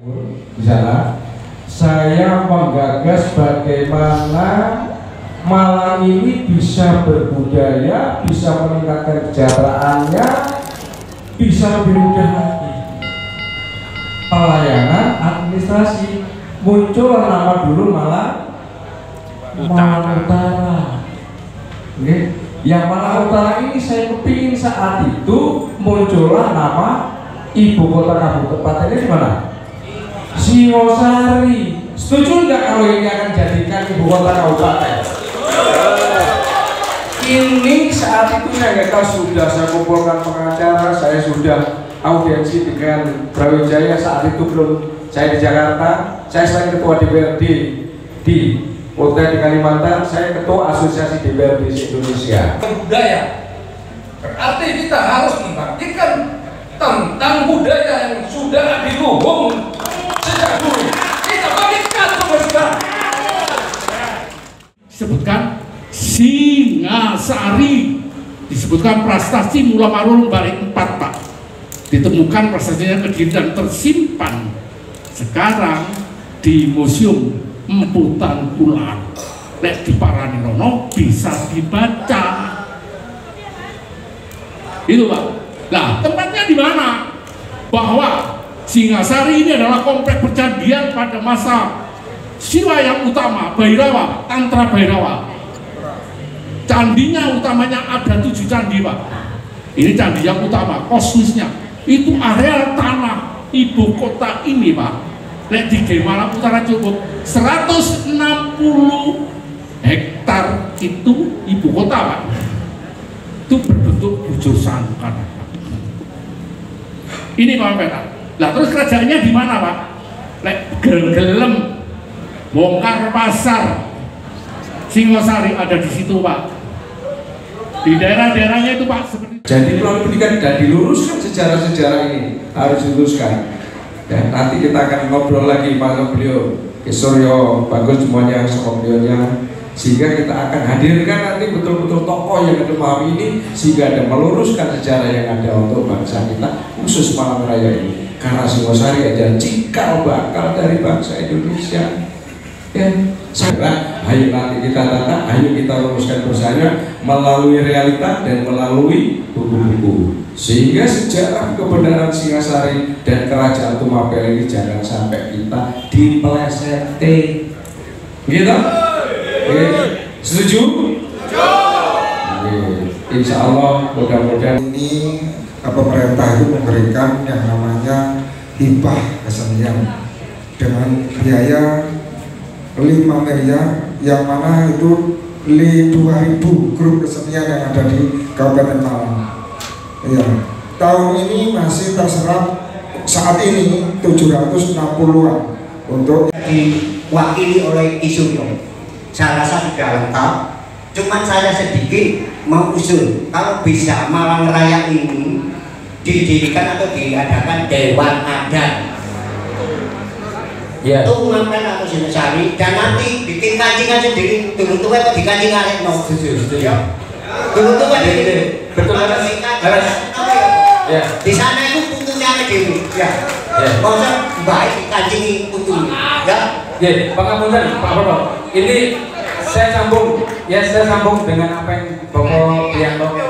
Di sana saya menggagas bagaimana Malang ini bisa berbudaya, bisa meningkatkan kesejahteraannya, bisa lebih mudah lagi pelayanan administrasi. Muncul nama dulu Malang Utara. Yang Malang Utara ini saya kepingin saat itu muncullah nama ibu kota kabupaten ini di mana? Singosari. Setuju nggak kalau ini akan jadikan ibu kota kabupaten? Ini saat itu sudah saya kumpulkan pengacara, saya sudah audiensi dengan Brawijaya. Saat itu belum saya di Jakarta, saya selain ketua DPRD di kota di Kalimantan, saya ketua asosiasi DPRD Indonesia. Budaya berarti kita harus membuktikan tentang budaya yang sudah diluhung sejak dulu. Kita bagikan sampai sekarang. Disebutkan Singasari, disebutkan prestasi Mula Marun balik 4 Pak. Ditemukan prestasinya Kediri dan tersimpan sekarang di Museum Emputan Pulang. Lek di Paranirono bisa dibaca. Itu Pak. Nah, tempatnya di mana? Bahwa Singasari ini adalah kompleks percandingan pada masa Siwa yang utama, Bhairawa, Tantra Bhairawa. Candinya utamanya ada 7 candi Pak. Ini candi yang utama, kosmisnya. Itu area tanah ibu kota ini Pak. Lek di Malang Utara cukup 160 hektar itu ibu kota Pak. Itu berbentuk bujur sangkar. Ini Pak Petak. Nah terus kerajaannya di mana Pak? Lek gelem bongkar pasar Singosari ada di situ Pak. Di daerah-daerahnya itu Pak seperti. Jadi melalui pendidikan dan diluruskan sejarah-sejarah ini harus diluruskan. Dan nanti kita akan ngobrol lagi sama beliau, Suryo bagus semuanya sama beliaunya, sehingga kita akan hadirkan nanti betul-betul tokoh yang memahami ini, sehingga ada meluruskan sejarah yang ada untuk bangsa kita, khusus Malang Raya ini. Karena Singosari adalah cikal bakal dari bangsa Indonesia. Dan segera, ayo nanti kita tata, ayo kita rumuskan bersama melalui realita dan melalui buku-buku, sehingga sejarah kebenaran Singasari dan Kerajaan Tumapel ini jangan sampai kita dipeleseti. Gitu? Setuju? Insya Allah mudah-mudahan ini pemerintah itu memberikan yang namanya hibah kesenian dengan biaya 5 miliar, yang mana itu 2.000 grup kesenian yang ada di Kabupaten Malang. Ya, tahun ini masih terserap saat ini 760-an untuk diwakili oleh Isuryo. Saya rasa sudah lengkap. Cuman saya sedikit mengusul kalau bisa Malang Raya ini didirikan atau diadakan Dewan Adat. ya. Itu ngapain atau Singasari dan nanti bikin kancing sendiri dulu tuh apa di kancing arek no. Dulu tuh kan betul ya. Di sana itu putunya ada dewi ya. Masa baik kancing putunya ya. Ya, Pangapunten Pak Proto. Ini saya sambung dengan apa yang Bapak Prianto.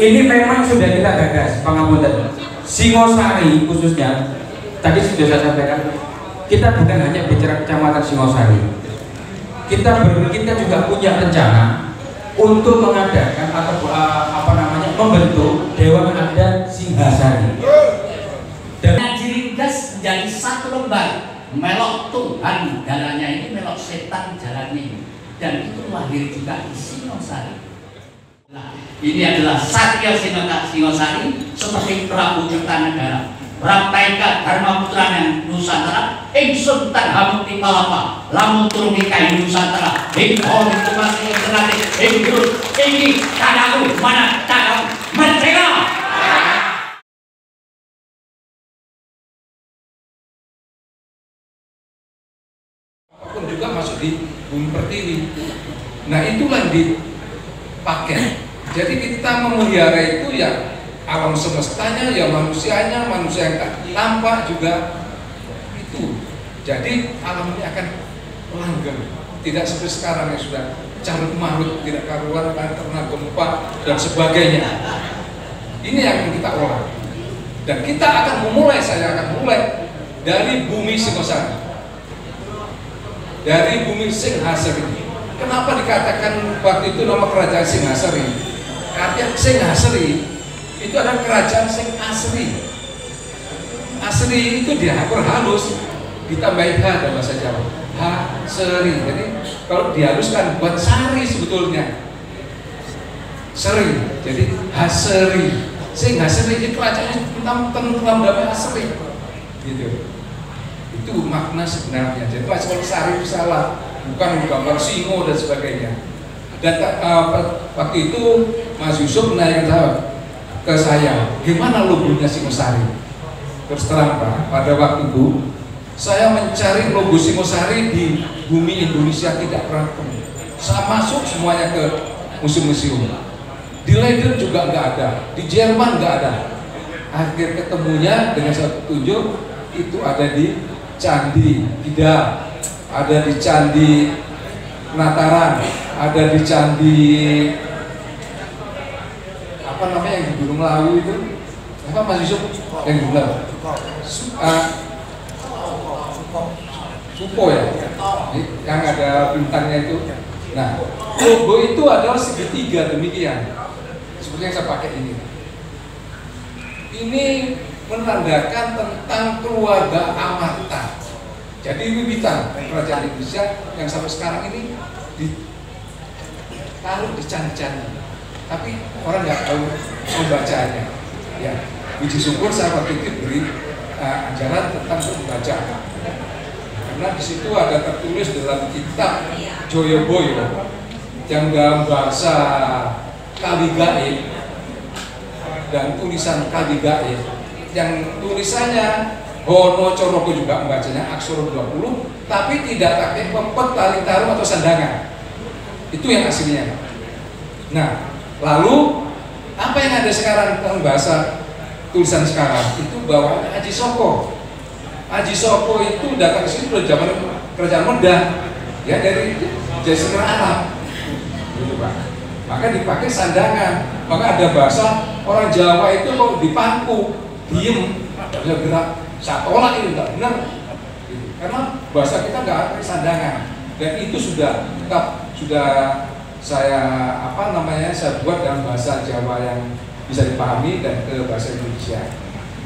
Ini memang sudah kita gagas Pangapunten. Singosari khususnya tadi sudah saya sampaikan. Kita bukan hanya bicara Kecamatan Singosari, kita juga punya rencana untuk mengadakan atau membentuk Dewan Adat Singasari. Dan diringkas menjadi satu lembar, melok Tuhan jalannya ini, melok setan jalannya ini, dan itu lahir juga di Singosari. Nah, ini adalah Satya Singosari seperti Prabu Tirtanegara. Raptaika Dharma Putranya Nusantara, ingsun tan hamukti palapa, lamun turungi kain Nusantara, ing hori tumasi internati, ing durut, ini tadaku, mana tadaku, merdeka! Apapun juga masuk di Bumi Pertiwi. Nah itulah yang dipakai. Jadi kita memelihara itu ya alam semestanya, ya manusianya, manusia yang tak nampak juga Jadi alam ini akan langgeng, tidak seperti sekarang yang sudah carut marut, tidak karuan, karena gempa dan sebagainya. Ini yang kita olah. Dan kita akan memulai, saya akan mulai dari bumi Singosari, dari bumi Singhasari. Kenapa dikatakan waktu itu nama kerajaan Singhasari? Artinya Singhasari itu adalah kerajaan sing asri. Asri itu dihapur halus, ditambahin H dalam bahasa Jawa. Seri. Jadi kalau dihaluskan buat sari sebetulnya. Seri. Jadi Haseri. Sehingga seri itu kerajaannya tentang damai asri. Gitu. Itu makna sebenarnya. Jadi kalau sari itu salah, bukan gambar singo dan sebagainya. Dan waktu itu Mas Yusuf menanyakan ke saya, gimana logonya Singosari? Terus terang Pak, pada waktu itu saya mencari logo Singosari di bumi Indonesia tidak pernah ketemu. Saya masuk semuanya ke museum-museum. Di Leiden juga nggak ada, di Jerman nggak ada. Akhir ketemunya dengan satu petunjuk itu ada di Candi Ida, ada di Candi Penataran, ada di Candi apa namanya yang di Gunung Lawu itu, apa Mas Yusuf yang di Gunung Lawu? Supo ya, yang ada bintangnya itu. Nah, logo itu adalah segitiga demikian, seperti yang saya pakai ini. Ini menandakan tentang keluarga Amarta. Jadi wiwitan kerajaan Indonesia yang sampai sekarang ini ditaruh di candi-candi, tapi orang nggak tahu membacanya. Ya, puji syukur saya waktu itu beri ajaran tentang membaca. Karena di situ ada tertulis dalam kitab Joyoboyo yang dalam bahasa Kaligae dan tulisan Kaligae yang tulisannya Hono Coroko juga membacanya aksara 20, tapi tidak pakai pempet, tali tarum atau sandangan. Itu yang aslinya. Nah, lalu apa yang ada sekarang dalam bahasa tulisan sekarang itu bawaan Haji Soko. Haji Soko itu datang ke sini pada zaman kerajaan Medan, ya dari Jazirah Arab, gitu Pak. Maka dipakai sandangan. Maka ada bahasa orang Jawa itu kok dipangku, diem, tidak bisa gerak. Saya tolak ini tidak benar, gitu. Karena bahasa kita nggak ada sandangan. Dan itu sudah tetap sudah saya saya buat dalam bahasa Jawa yang bisa dipahami dan ke bahasa Indonesia.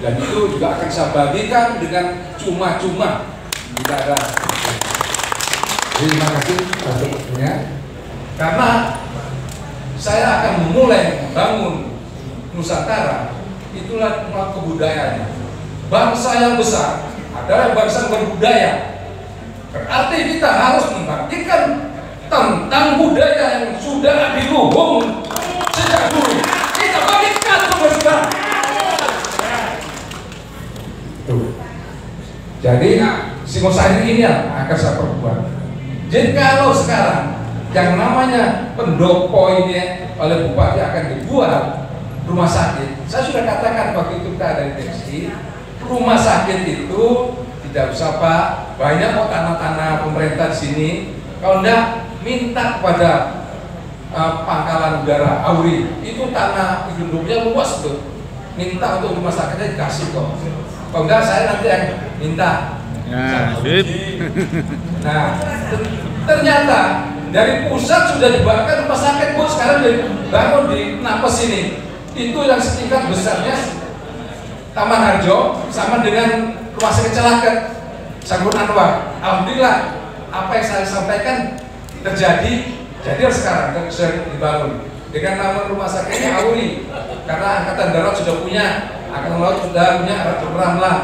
Dan itu juga akan saya bagikan dengan cuma-cuma. Tidak ada. Terima kasih atas waktunya. Karena saya akan memulai membangun Nusantara, itulah kebudayaannya. Bangsa yang besar adalah bangsa yang berbudaya. Berarti kita harus membangkitkan tentang budaya yang sudah diluhung sejak dulu. Kita bangkitkan sampai sekarang. Jadi Singosari ini yang akan saya perbuat. Jadi kalau sekarang yang namanya pendopo ini oleh bupati akan dibuat rumah sakit, saya sudah katakan waktu itu kita ada deteksi, rumah sakit itu tidak usah Pak, banyak kok tanah-tanah pemerintah di sini. Kalau enggak minta kepada Pangkalan Udara Auri, itu tanah gedungnya luas tuh, minta untuk rumah sakitnya dikasih kok. Kalau enggak saya nanti yang minta. Nah, ternyata dari pusat sudah dibangun rumah sakit Bu, sekarang dibangun di Napes ini. Itu yang setingkat besarnya Taman Harjo sama dengan rumah sakit Celaket Sanggun Anwar. Alhamdulillah apa yang saya sampaikan terjadi, jadi sekarang sudah dibangun dengan nama rumah sakitnya Auri, karena Angkatan Darat sudah punya, Angkatan Laut sudah punya, Ramlah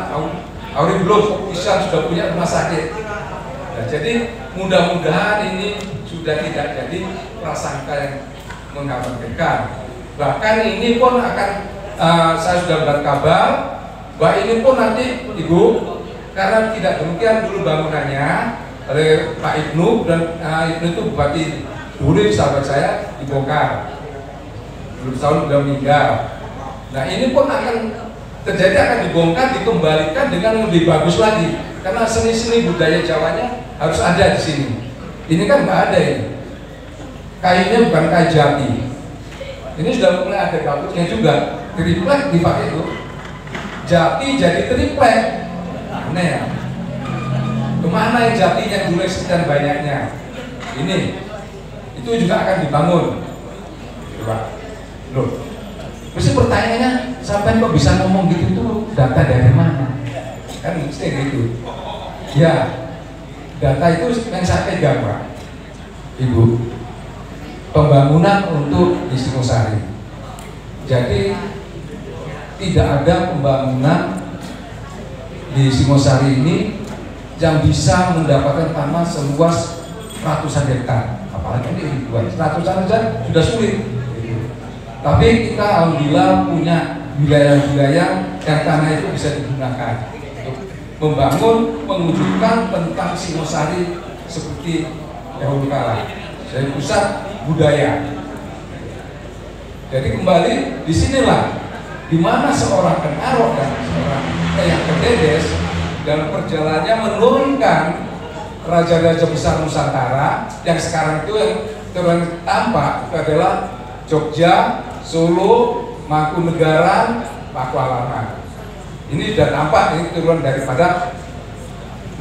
Auri belum, Islam sudah punya rumah sakit. Nah, jadi mudah-mudahan ini sudah tidak jadi prasangka yang mengkhawatirkan. Bahkan ini pun akan saya sudah mendapat kabar bahwa ini pun nanti Ibu, karena tidak demikian dulu bangunannya oleh Pak Ibnu, dan Ibnu itu bupati dulu sahabat saya, dibongkar belum tahun sudah meninggal. Nah ini pun akan terjadi, akan dibongkar, dikembalikan dengan lebih bagus lagi. Karena seni-seni budaya Jawanya harus ada di sini. Ini kan nggak ada ini. Kayunya bukan kayu jati. Ini sudah mulai ada gabutnya juga. Triplek dipakai itu. Jati jadi triplek. Aneh ya. Kemana yang jatinya dulu sekian banyaknya? Ini. Itu juga akan dibangun. Coba. Loh. Mesti pertanyaannya, sampai kok bisa ngomong gitu tuh data dari mana? Kan mesti gitu. Ya, data itu yang saya pegang, Pak, Ibu. Pembangunan untuk di Singosari. Jadi tidak ada pembangunan di Singosari ini yang bisa mendapatkan tanah seluas ratusan hektar. Apalagi ini ribuan, ratusan saja sudah sulit. Tapi kita alhamdulillah punya wilayah-wilayah yang tanah itu bisa digunakan untuk membangun, mewujudkan tentang Singosari seperti dahulu kala. Dari pusat budaya. Jadi kembali disinilah dimana seorang Kenarok dan seorang Eyang Kededes dalam perjalanannya menurunkan raja-raja besar Nusantara yang sekarang itu yang tampak itu adalah Jogja, Solo, Mangkunegaran, Pakualaman. Ini sudah tampak, ini turun daripada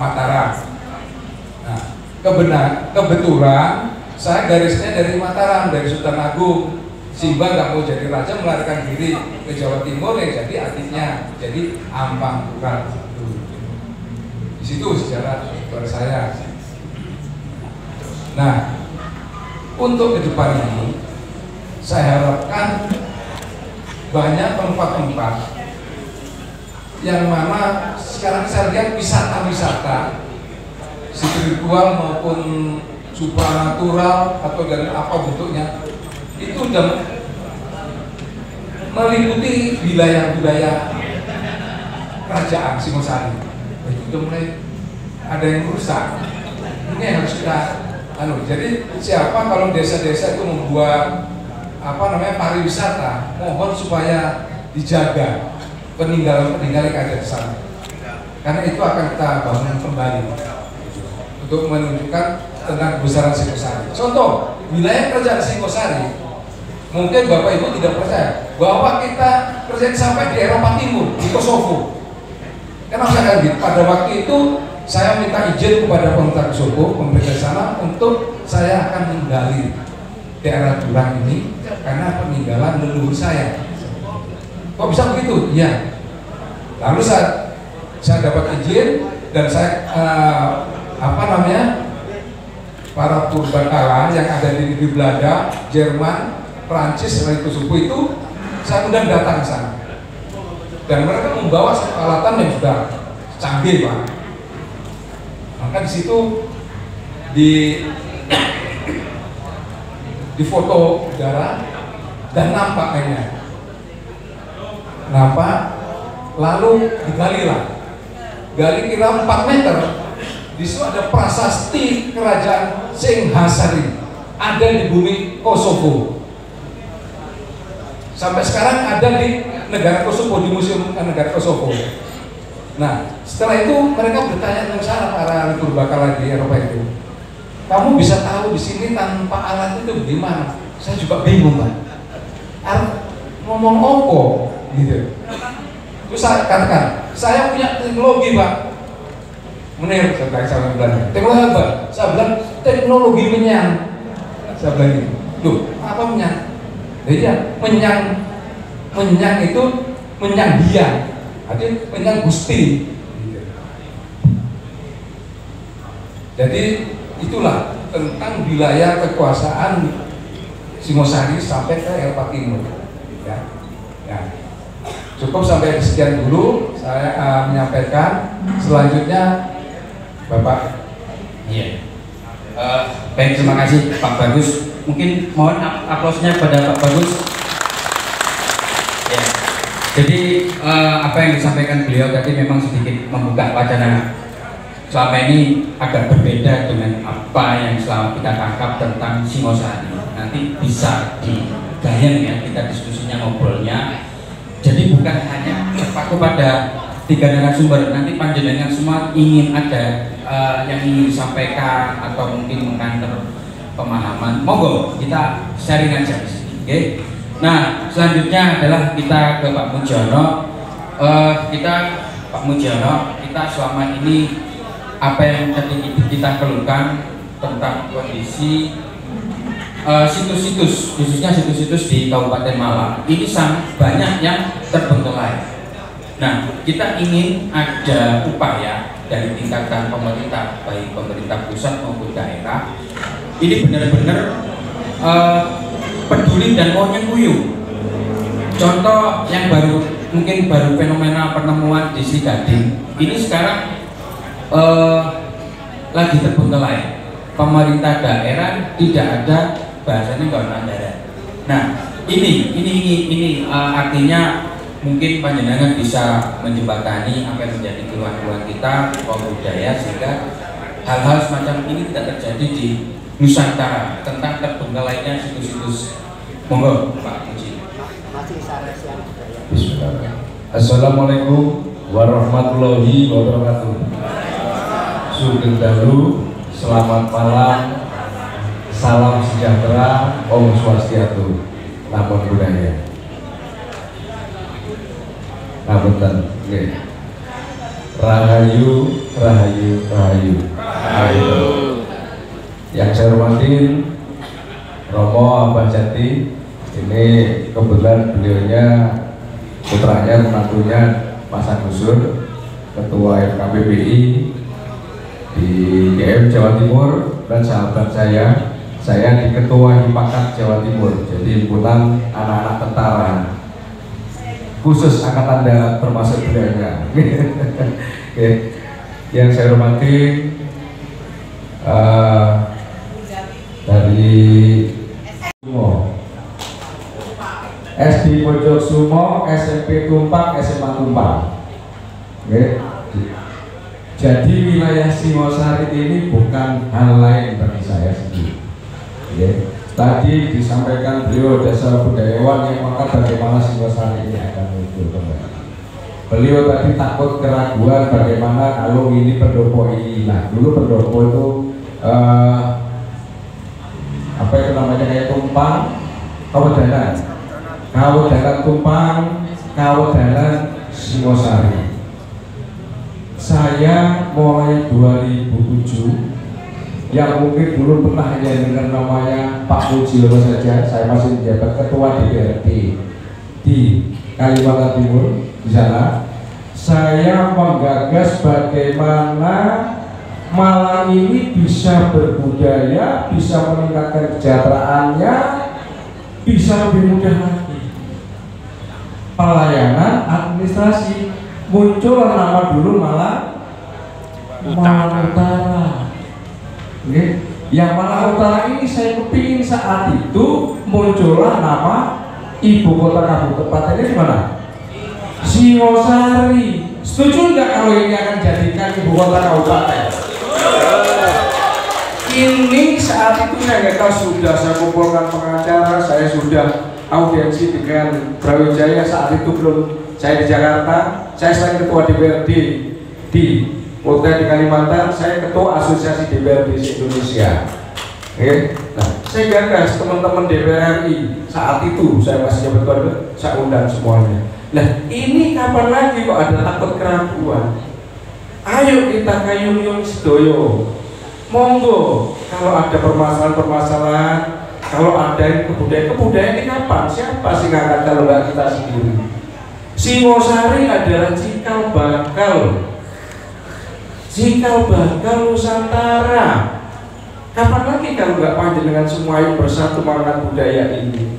Mataram. Nah, kebetulan saya garisnya dari Mataram, dari Sultan Agung. Simba nggak mau jadi raja, melarikan diri ke Jawa Timur, yang jadi adiknya, jadi Ampangkuran. Di situ sejarah saya. Nah, untuk ke depan ini, saya harapkan banyak tempat-tempat yang mana sekarang saya lihat wisata-wisata spiritual maupun supranatural atau dari apa bentuknya itu sudah meliputi wilayah-wilayah kerajaan Singosari. Itu sudah mulai ada yang rusak. Ini yang harus kita jadi siapa kalau desa-desa itu membuat pariwisata, mohon supaya dijaga peninggalan-peninggalan yang ada di sana. Karena itu akan kita bangun kembali untuk menunjukkan tentang kebesaran Singosari. Contoh, wilayah kerajaan Singosari, mungkin Bapak Ibu tidak percaya bahwa kita kerjaan sampai di Eropa Timur, di Kosovo. Kenapa saya gitu? Pada waktu itu saya minta izin kepada pemerintah Kosovo, pemerintah sana, untuk saya akan menggali daerah Jurang ini karena peninggalan leluhur saya. Kok bisa begitu? Iya. Lalu saya dapat izin dan saya para purbakala yang ada di Belanda, Jerman, Prancis, dan Kosovo itu saya undang datang ke sana. Dan mereka membawa peralatan yang sudah canggih, Pak. Maka di situ di foto udara dan nampak kayaknya. Nampak, lalu digalilah. Gali kira 4 meter. Di situ ada prasasti kerajaan Singhasari, ada di bumi Kosovo. Sampai sekarang ada di negara Kosovo, di Museum Negara Kosovo. Nah, setelah itu mereka bertanya dengan sana para purbakala di Eropa itu. Kamu bisa tahu di sini tanpa alat itu gimana? Saya juga bingung, Pak. Ngomong opo gitu. Terus saya katakan, saya punya teknologi, Pak. Menir, saya bilang, teknologi apa? Saya bilang, teknologi menyang. Saya bilang gitu. Loh, apa menyang? Jadi menyang itu menyang dia, artinya menyang Gusti. Jadi itulah tentang wilayah kekuasaan Singosari sampai ke Eropa Timur. Ya. Cukup sampai sekian dulu saya menyampaikan. Selanjutnya Bapak. Iya. Baik, terima kasih Pak Bagus. Mungkin mohon aplausnya pada Pak Bagus. Ya. Jadi apa yang disampaikan beliau tadi memang sedikit membuka wacana. Selama ini agak berbeda dengan apa yang selama kita tangkap tentang Singosari. Nanti bisa digayang ya kita diskusinya, ngobrolnya. Jadi bukan hanya terpaku pada tiga narasumber. Nanti panjenengan semua ingin ada yang ingin disampaikan atau mungkin mengkantor pemahaman, monggo kita sharing aja di sini. Oke. Nah, selanjutnya adalah kita ke Pak Mujiono. Pak Mujiono, kita selama ini apa yang tadi kita keluhkan tentang kondisi situs-situs, khususnya situs-situs di Kabupaten Malang ini sangat banyak yang terbengkelai. Nah, kita ingin ada upaya dari tingkatan pemerintah, baik pemerintah pusat maupun daerah, ini benar-benar peduli dan mau nyengkuyung. Contoh yang mungkin baru fenomena penemuan di Sri Gading, ini sekarang lagi terbengkelai. Pemerintah daerah tidak ada, bahasanya nggak ada anggaran. Nah, ini artinya mungkin panjenengan bisa menjembatani apa yang menjadi keluhan-keluhan kita kaum budaya sehingga hal-hal semacam ini tidak terjadi di Nusantara tentang terbengkelainya situs-situs. Monggo Pak Puji. Assalamualaikum warahmatullahi wabarakatuh. Sugeng dalu, selamat malam, salam sejahtera, Om Swastiastu, Namo Buddhaya. Ngapunten, nggih. Rahayu, rahayu, rahayu. Rahayu. Yang saya hormati Romo Abah Jati, ini kebetulan beliaunya putranya, menantunya Mas Agusur, Ketua FKPBI di GM Jawa Timur, dan sahabat saya di Ketua Hipakat Jawa Timur, jadi himpunan anak-anak tentara khusus Angkatan Darat termasuk beliaunya. Yang saya hormati dari SD Pojok Sumo, SMP Tumpak, SMA Tumpak. Jadi wilayah Singosari ini bukan hal lain bagi saya sendiri. Tadi disampaikan beliau dasar budayawan yang mengangkat bagaimana Singosari ini akan muncul kembali. Beliau tadi takut keraguan bagaimana kalau ini pendopo ini. Nah, dulu pendopo itu apa itu namanya, kayak tumpang, kawedanan tumpang, kawedanan Singosari. Saya mulai 2007 yang mungkin dulu pernah hanya dengar namanya Pak Mujiono saja, saya masih menjabat ketua DPRD di Kalimantan Timur. Di sana saya menggagas bagaimana Malang ini bisa berbudaya, bisa meningkatkan kesejahteraannya, bisa lebih mudah lagi pelayanan administrasi. Muncul nama dulu Malang Utara. Yang Malang Utara ini saya kepingin saat itu muncullah nama ibu kota kabupaten ini di mana? Singosari. Setuju nggak kalau ini akan jadikan ibu kota kabupaten? Ini saat itu sudah saya kumpulkan pengacara, saya sudah audiensi dengan Brawijaya. Saat itu belum saya di Jakarta, saya selain ketua DPRD di kota di Kalimantan, saya ketua asosiasi DPRD Indonesia. Nah, saya gagas teman-teman DPR RI saat itu, saya masih jabat, saya undang semuanya. Nah, ini kapan lagi kok ada takut keraguan? Ayo kita kayung-yung sedoyo. Monggo, kalau ada permasalahan-permasalahan, kalau ada kebudayaan ini kapan? Siapa sih ngangkat kalau nggak kita sendiri? Singosari adalah cikal bakal Nusantara. Kapan lagi kalau nggak panjenengan semua yang bersatu mengangkat budaya ini?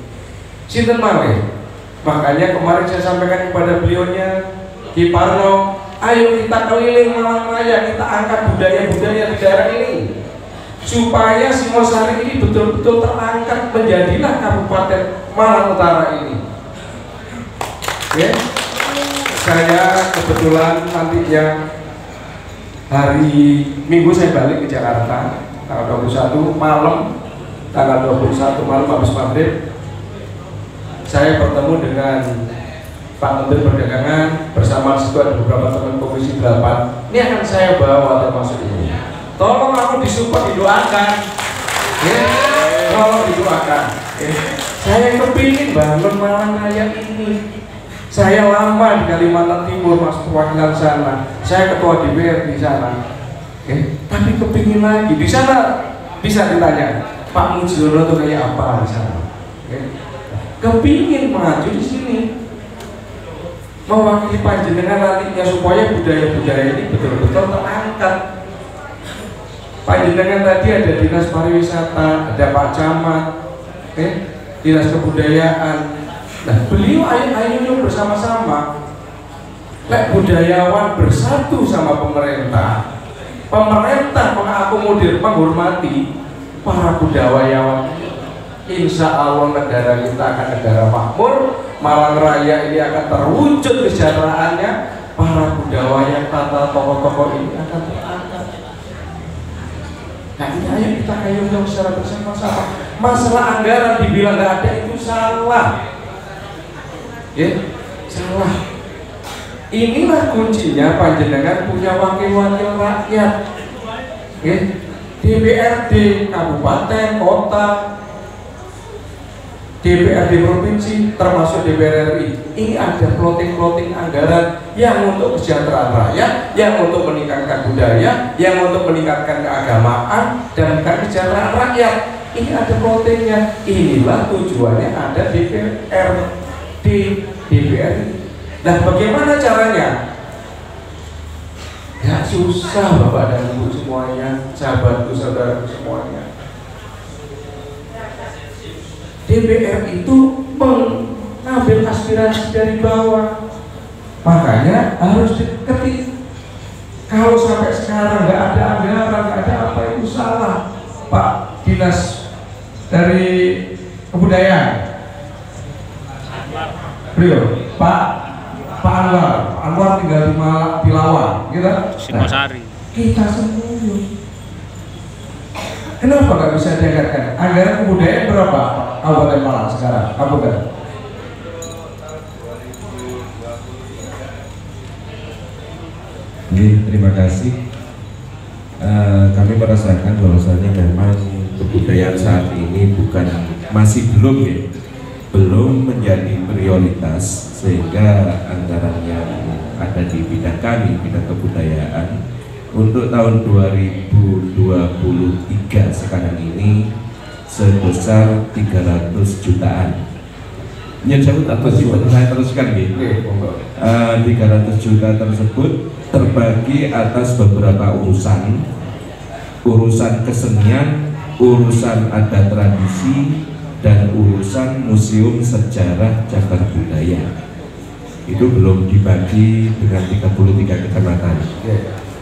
Sinten malih. Makanya kemarin saya sampaikan kepada beliaunya, Ki Parno, ayo kita keliling Malang Raya, kita angkat budaya-budaya di daerah ini, supaya Singosari ini betul-betul terangkat menjadilah Kabupaten Malang Utara ini. Saya kebetulan nanti yang hari Minggu saya balik ke Jakarta tanggal 21 malam, habis maghrib saya bertemu dengan Pak Menteri Perdagangan bersama situ ada beberapa teman Komisi 8. Ini akan saya bawa termasuk ini. Tolong aku disupport, didoakan. Tolong didoakan. Saya kepingin bangun Malang Raya ini. Saya lama di Kalimantan Timur, Mas perwakilan sana. Saya ketua DPR di sana. Tapi kepingin lagi di sana. Bisa ditanya, Pak Mujiono itu kayak apa di sana? Kepingin maju di sini, mewakili panjenengan nantinya supaya budaya-budaya ini betul-betul terangkat. Panjenengan tadi ada dinas pariwisata, ada Pak Camat, dinas kebudayaan. Nah, beliau ayo bersama-sama. Budayawan bersatu sama pemerintah. Pemerintah mengakomodir, menghormati para budayawan. Insya Allah negara kita akan negara makmur. Malang Raya ini akan terwujud kesejahteraannya. Para budayawan, tata tokoh-tokoh ini akan terangkat. Nah ini ayo kita kayung secara bersama-sama. Masalah anggaran dibilang nggak ada itu salah. Salah. Inilah kuncinya panjenengan punya wakil-wakil rakyat. DPRD kabupaten, kota, DPRD provinsi, termasuk DPR RI. Ini ada plotting anggaran yang untuk kesejahteraan rakyat, yang untuk meningkatkan budaya, yang untuk meningkatkan keagamaan dan kesejahteraan rakyat. Ini ada plottingnya. Inilah tujuannya ada DPRD, DPR. Nah, bagaimana caranya? Ya susah Bapak dan Ibu semuanya, sahabatku, saudaraku semuanya. DPR itu mengambil aspirasi dari bawah, makanya harus diketi. Kalau sampai sekarang nggak ada anggaran, nggak ada apa, itu salah. Pak Dinas dari Kebudayaan, beliau Pak Anwar tinggal di Lawan, gitu. Singosari. Kita semua. Kenapa nggak bisa dianggarkan? Anggaran kebudayaan berapa Kabupaten Malang sekarang? Kabupaten. Terima kasih. Kami merasakan bahwasannya memang kebudayaan saat ini masih belum menjadi prioritas, sehingga anggaran yang ada di bidang kami, bidang kebudayaan, untuk tahun 2023 sekarang ini sebesar 300 jutaan. Nyebut apa sih? Saya teruskan gitu. 300 juta tersebut terbagi atas beberapa urusan kesenian, urusan adat tradisi, dan urusan museum sejarah cagar budaya. Itu belum dibagi dengan 33 kecamatan.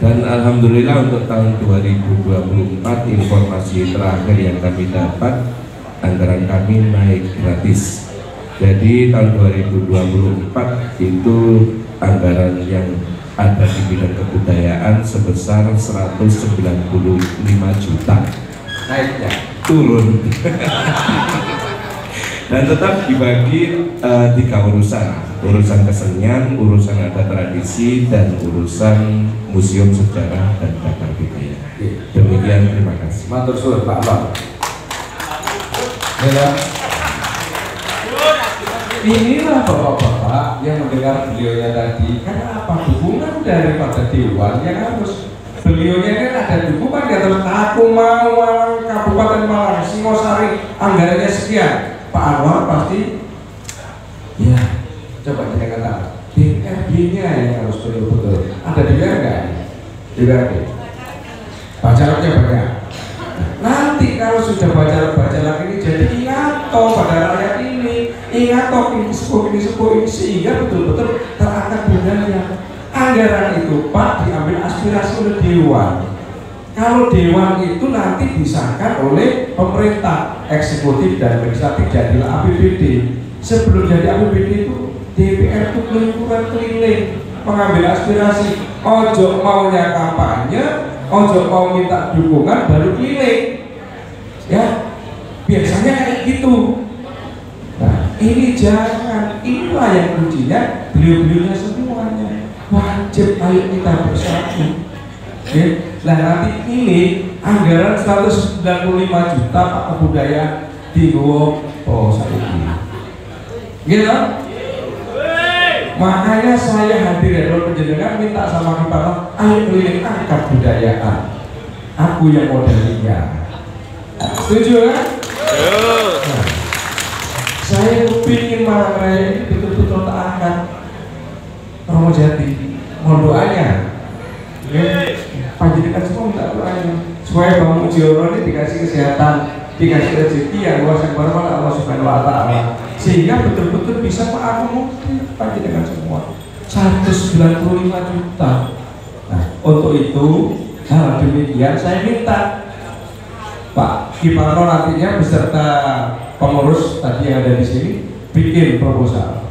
Dan alhamdulillah untuk tahun 2024 informasi terakhir yang kami dapat, anggaran kami naik gratis. Jadi tahun 2024 itu anggaran yang ada di bidang kebudayaan sebesar 195 juta. Naiknya turun. Dan tetap dibagi 3 urusan kesenian, urusan adat tradisi, dan urusan museum sejarah dan cagar budaya. Demikian, terima kasih. Matur suwun Pak Bang. Inilah bapak-bapak yang mendengar beliaunya tadi. Karena apa? Dukungan daripada Dewan yang harus. Beliaunya kan ada dukungan ya, terus aku mau Malang, Kabupaten Malang, Singosari, anggarannya sekian. Pak Anwar pasti, ya coba kita kata DPRD-nya yang harus betul-betul. Ada DPR nggak? DPRD. Bacarannya banyak. Nanti kalau sudah baca ini jadi ingat pada rakyat ini, ingat ini sepuh ini, sehingga betul-betul terangkat budaya. Anggaran itu Pak diambil aspirasi oleh Dewan. Kalau Dewan itu nanti disahkan oleh pemerintah, eksekutif dan legislatif, jadilah APBD. Sebelum jadi APBD itu DPR itu keliling mengambil aspirasi. Ojo maunya kampanye, ojo mau minta dukungan baru keliling. Ya, biasanya kayak gitu. Nah, Ini jangan, inilah yang kuncinya beliau-beliaunya semuanya wajib ayo kita bersatu. Nah nanti ini anggaran 195 juta Pak Kebudayaan di saya ini gitu. Makanya saya hadir ya kalau penjenengan minta sama kita, ayo keliling angkat budayaan, aku yang modalnya. Setuju kan? Nah, saya kepingin Malang Raya ini betul-betul tak angkat Romo Jati. Mohon doanya panjenengan semua minta doanya supaya Bang Mujiono ini dikasih kesehatan, dikasih rezeki yang luas yang bermanfaat Allah Subhanahu wa Ta'ala, sehingga betul-betul bisa mengakomodir panjenengan semua 195 juta. Nah, untuk itu hal demikian saya minta Pak Kiparno nantinya beserta pengurus tadi yang ada di sini bikin proposal.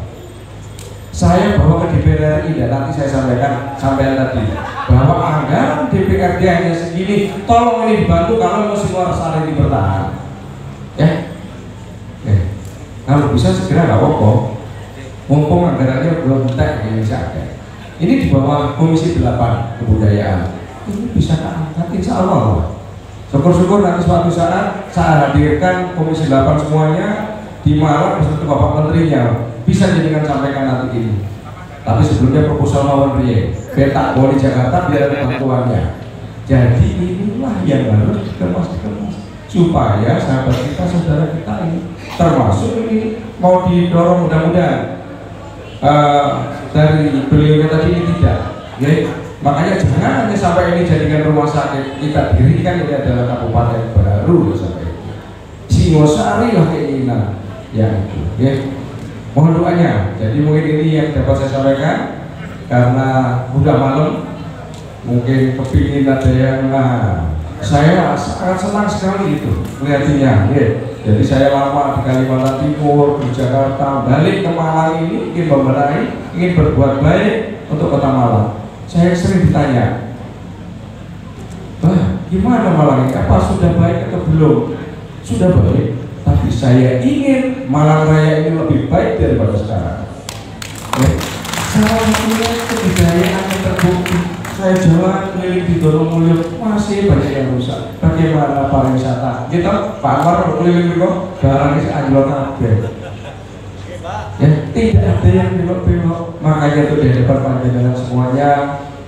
Saya bawa ke DPR RI dan nanti saya sampaikan sampai tadi bahwa anggaran DPRD hanya segini, tolong ini dibantu kalau mau semua rasa ini bertahan. Ya, kalau bisa segera nggak apa-apa. Mumpung anggarannya belum entek ini saja. Ini di bawah Komisi 8 Kebudayaan. Ini bisa keangkat insya Allah. Syukur-syukur nanti suatu saat saya hadirkan Komisi 8 semuanya di Malang beserta Bapak Menterinya, bisa jadikan sampaikan nanti ini. Tapi sebelumnya proposal lawan Rie, petak Boli Jakarta biar ada bantuannya. Jadi inilah yang harus dikemas supaya sahabat kita, saudara kita ini, termasuk ini mau didorong mudah-mudahan dari beliaunya tadi ini tidak. Ya, makanya jangan hanya sampai ini jadikan rumah sakit kita dirikan, ini adalah kabupaten baru sampai Singosari lah keinginan yang itu. Ya, mohon doanya. Jadi mungkin ini yang dapat saya sampaikan karena udah malam, mungkin kepingin ada yang saya sangat senang sekali itu melihatnya. Ya. Jadi saya lama di Kalimantan Timur, di Jakarta, balik ke Malang ini ingin membenahi, ingin berbuat baik untuk kota Malang. Saya sering ditanya, gimana Malang ini? Apa sudah baik atau belum? Sudah baik, tapi saya ingin Malang Raya ini lebih baik daripada sekarang. Salah satunya kebudayaan yang terbukti. Saya jalan keliling di Donomulyo masih banyak yang rusak. Bagaimana pariwisata? Kita Pak Amar keliling itu barangnya anjlok kabeh. Ya, tidak ada yang belok-belok. Makanya itu di depan panjenengan semuanya.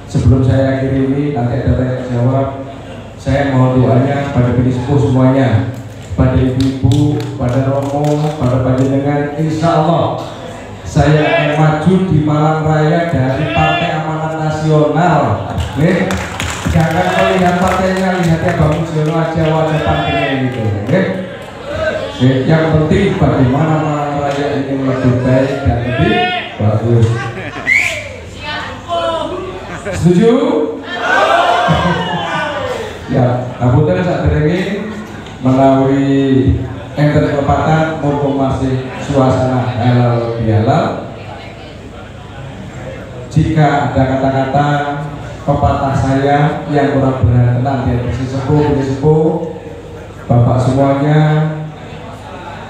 Sebelum saya akhiri ini, nanti ada tanya jawab. Saya mohon doanya pada penispu semuanya, pada ibu-ibu, pada Romo, pada panjenengan. Insya Allah saya akan maju di Malang Raya dari Partai Amanat Nasional. Jangan melihat partainya, lihatnya Bang Mujiono aja wajah partainya gitu. Yang penting bagaimana Malang Raya ini lebih baik dan lebih bagus. Setuju? Ya, namun saat ini melalui enter kelepatan mumpung masih suasana halal bihalal. Jika ada kata-kata pepatah saya yang kurang berkenan di atas sepuh, bapak semuanya,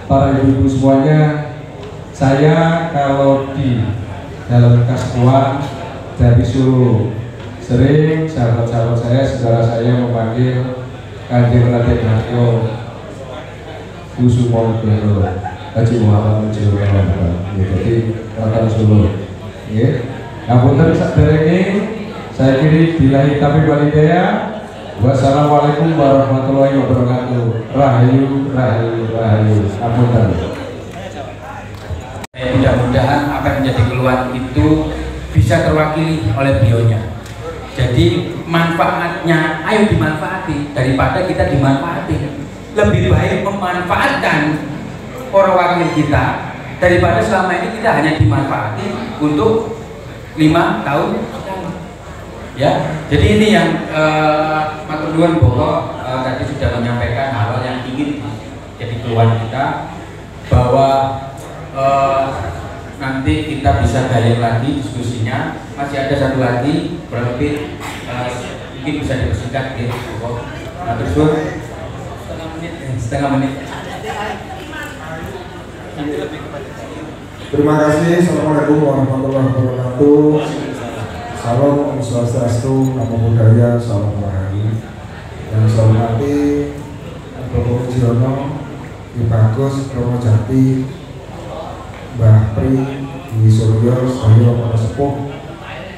para ibu-ibu semuanya, saya kalau di dalam kaskuan dari Solo sering sahabat-sahabat saya, saudara saya memanggil Kanjeng Raden Haryo Kusumo Belo Haji Muhammad Mujiono. Jadi Raden Solo. Ngapunten saderenge saya kiri bilahi taufiq wal hidayah. Wassalamualaikum warahmatullahi wabarakatuh. Rahayu, rahayu, rahayu. Ngapunten. Mudah-mudahan apa yang menjadi keluhan itu bisa terwakili oleh beliaunya. Jadi manfaatnya ayo dimanfaati daripada kita dimanfaati. Lebih baik memanfaatkan orang wakil kita daripada selama ini kita hanya dimanfaati untuk 5 tahun. Ya, jadi ini yang matur nuwun Bapak tadi sudah menyampaikan hal yang ingin jadi keluhan kita, bahwa nanti kita bisa gali lagi diskusinya. Masih ada satu lagi kurang lebih mungkin bisa dipersingkat gitu. Matur nuwun setengah menit. Terima kasih. Assalamualaikum warahmatullahi wabarakatuh. Salam Om Swastiastu, Namo Buddhaya, Salam Rahayu. Yang saya hormati Bapak Mujiono, Ki Bagus, Romo Jati, Mbah Pri, Ki Suryo, saya Para Sepuh.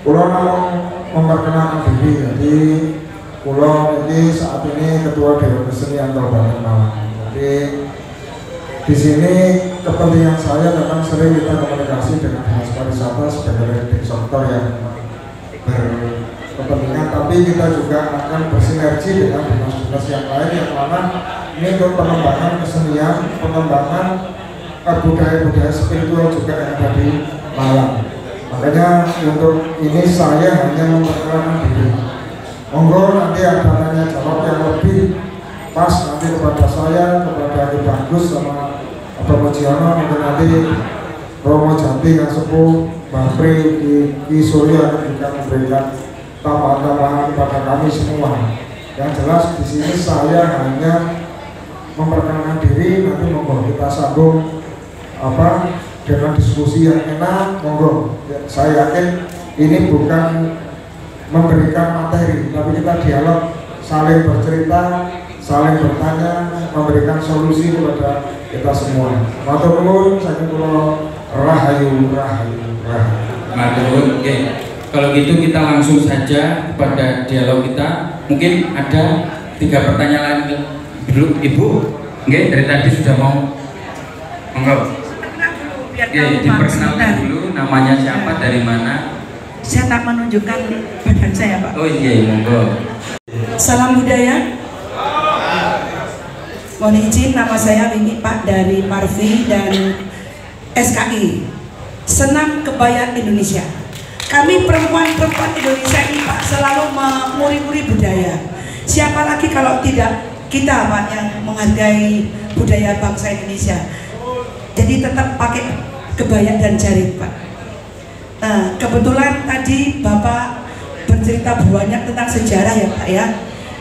Kulo namung memperkenalkan diri. Jadi kulo ini saat ini Ketua Dewan Kesenian Kabupaten Malang. Jadi di sini kepentingan saya memang sering kita komunikasi dengan Dinas Pariwisata sebagai leading sektor yang berkepentingan, tapi kita juga akan bersinergi dengan dinas-dinas yang lain yang mana ini untuk pengembangan kesenian, pengembangan budaya-budaya spiritual juga yang ada di Malang. Makanya untuk ini saya hanya memperkenalkan diri. Monggo nanti ada tanya jawab yang lebih pas nanti kepada saya, kepada Ki Bagus sama Bapak Mujiono, mungkin nanti Romo Jati yang sepuh, Mbak Pri, Ki Suryo akan juga memberikan tambahan-tambahan kepada kami semua. Yang jelas di sini saya hanya memperkenalkan diri, nanti monggo kita sambung dengan diskusi yang enak, monggo. Saya yakin ini bukan memberikan materi, tapi kita dialog, saling bercerita, saling bertanya, memberikan solusi kepada kita semua. Matur nuwun, saking kula rahayu. Matur nuwun. Oke. Kalau gitu kita langsung saja pada dialog kita. Mungkin ada 3 pertanyaan dulu, Ibu. Oke, dari tadi sudah mau. Monggo. Oke, diperkenalkan dulu namanya siapa, dari mana? Saya tak menunjukkan badan saya, Pak. Oh iya, monggo. Salam budaya. Mohon izin, nama saya Wingi Pak dari Parvi dan SKI Senam Kebaya Indonesia. Kami perempuan-perempuan Indonesia ini Pak selalu menguri-nguri budaya. Siapa lagi kalau tidak kita Pak yang menghargai budaya bangsa Indonesia. Jadi tetap pakai kebaya dan jarit Pak. Nah, kebetulan tadi Bapak bercerita banyak tentang sejarah ya Pak ya.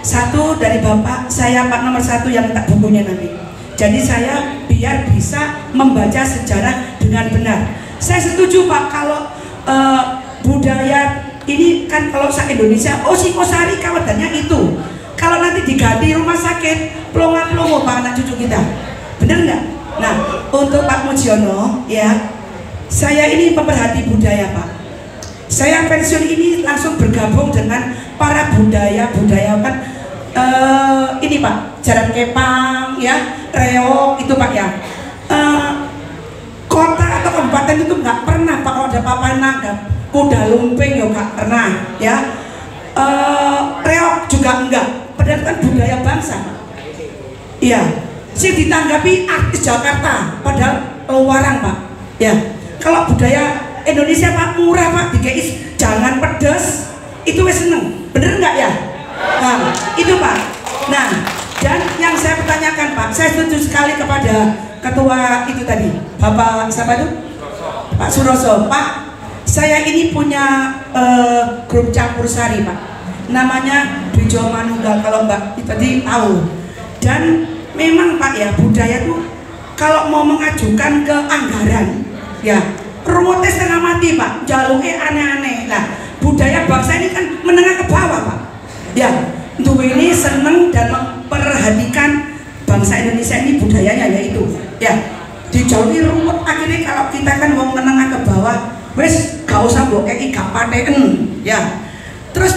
Satu dari Bapak, saya Pak nomor 1 yang minta bukunya nanti. Jadi saya biar bisa membaca sejarah dengan benar. Saya setuju Pak kalau budaya ini kan kalau se-Indonesia, oh Singosari kawatannya itu. Kalau nanti diganti rumah sakit, pelongo-pelongo Pak anak cucu kita. Bener nggak? Nah, untuk Pak Mujiono ya, saya ini pemerhati budaya Pak. Saya pensiun ini langsung bergabung dengan para budayawan ini Pak, Jaran Kepang ya, Reok itu Pak ya. Kota atau kabupaten itu nggak pernah Pak kalau ada papan nanggap, kuda lumping ya nggak pernah ya. Reok juga enggak, padahal kan budaya bangsa Pak. Iya, sih ditanggapi artis Jakarta, padahal luaran Pak ya. Kalau budaya Indonesia Pak murah Pak, dikei jangan pedes, itu wes seneng, bener nggak ya? Nah, itu Pak. Nah, dan yang saya pertanyakan Pak, saya setuju sekali kepada ketua itu tadi, Bapak siapa itu? Pak Suroso. Pak, saya ini punya grup campur sari Pak, namanya Bijo Manunggal, kalau Mbak tadi tahu. Dan memang Pak ya, budaya itu kalau mau mengajukan ke anggaran ya ruwetnya setengah mati Pak, jalurnya aneh-aneh. Nah, budaya bangsa ini kan menengah ke bawah Pak ya, untuk ini seneng dan memperhatikan bangsa Indonesia ini budayanya yaitu ya dijauhi ruwet. Akhirnya kalau kita kan mau menengah ke bawah wes gak usah mbok kei gak paten ya. Terus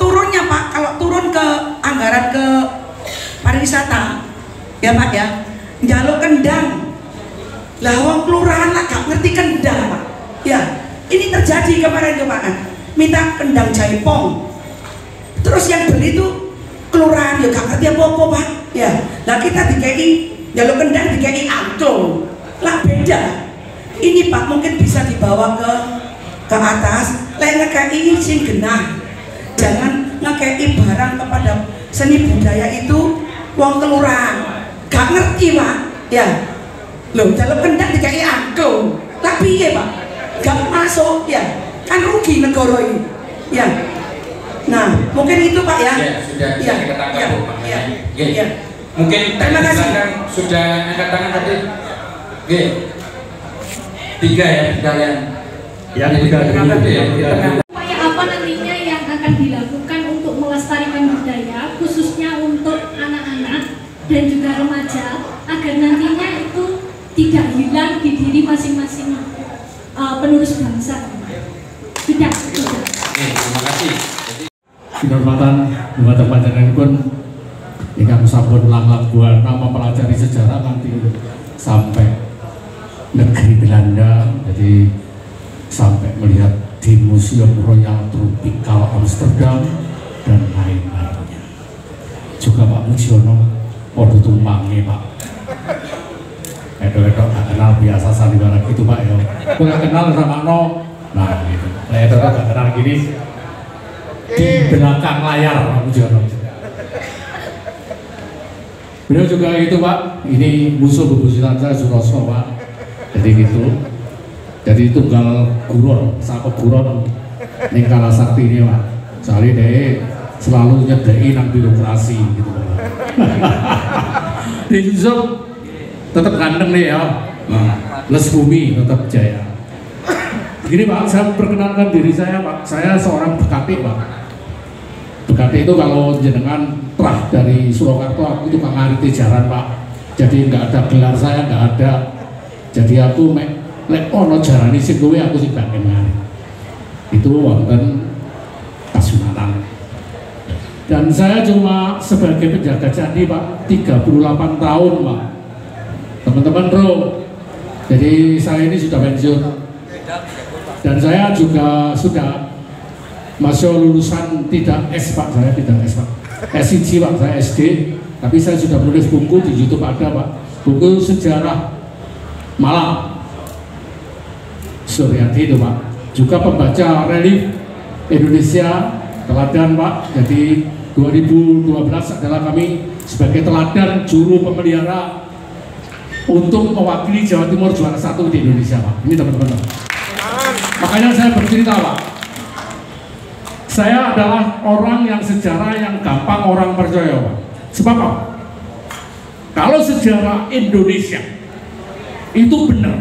turunnya Pak, kalau turun ke anggaran ke pariwisata ya Pak ya, njaluk kendang lah, wong kelurahan lah gak ngerti kendang Pak ya. Ini terjadi kemarin minta kendang jaipong, terus yang beli itu kelurahan ya gak ngerti apa-apa Pak ya. Nah kita dikei njaluk kendang dikei angklung lah, beda. Ini Pak mungkin bisa dibawa ke atas, lain ngekei sing genah. Jangan ngekei barang kepada seni budaya itu wong kelurahan gak ngerti Pak ya. Loh, dalam kendang dikei angklung lah piye Pak, gak masuk ya, kan rugi negara ini ya. Nah mungkin itu Pak ya. Ya sudah ya, kita tangkap ya, Bu. ya, Ya. ya. Mungkin Terima kasih. sudah angkat tangan tadi. Oke. 3 ya sekalian. Yang tiga tadi ya. Upaya apa nantinya yang akan dilakukan untuk melestarikan budaya khususnya untuk anak-anak dan juga remaja agar nantinya itu tidak hilang di diri masing-masing penerus bangsa. Tidak. Oke, terima kasih. Kehormatan Bapak Panjenenganipun ingkang sampun langlang buana mempelajari sejarah nanti sampai negeri Belanda, jadi sampai melihat di Museum Royal Tropical Amsterdam dan lain-lainnya. Juga Pak Mujiono podo tumpange Pak. Edok-edok gak kenal biasa sandiwara gitu Pak ya. Kok gak kenal sama no? Nah gitu. Edok-edok gak kenal gini di belakang layar Pak Mujiono. Beliau juga itu Pak, ini musuh bebuyutan saya Suroso Pak. Jadi gitu. Jadi tunggal gurun, sapa gurun ning kala sakti ini Pak. Soalnya dia selalu nyedeki nang birokrasi gitu Pak. Di Yusuf tetap ganteng nih ya. Les Bumi tetap jaya. Begini Pak, saya perkenalkan diri saya Pak. Saya seorang Bekati Pak. Bekati itu kalau jenengan terah dari Surakarta, aku itu Kang Ariti Jaran Pak. Jadi nggak ada gelar saya, nggak ada. Jadi aku lek ono jarane sing kowe aku sing gak kenal. Itu wonten Kasunanan. Dan saya cuma sebagai penjaga candi Pak, 38 tahun Pak. Teman-teman bro, jadi saya ini sudah pensiun. Dan saya juga sudah masuk lulusan tidak S Pak, saya tidak S Pak. S1 Pak, saya SD. Tapi saya sudah menulis buku di YouTube ada Pak. Buku sejarah Malang. Suryati itu Pak. Juga pembaca relief Indonesia teladan Pak. Jadi 2012 adalah kami sebagai teladan juru pemelihara untuk mewakili Jawa Timur juara 1 di Indonesia Pak. Ini teman-teman. Makanya saya bercerita Pak. Saya adalah orang yang sejarah yang gampang orang percaya Pak. Sebab apa? Kalau sejarah Indonesia itu benar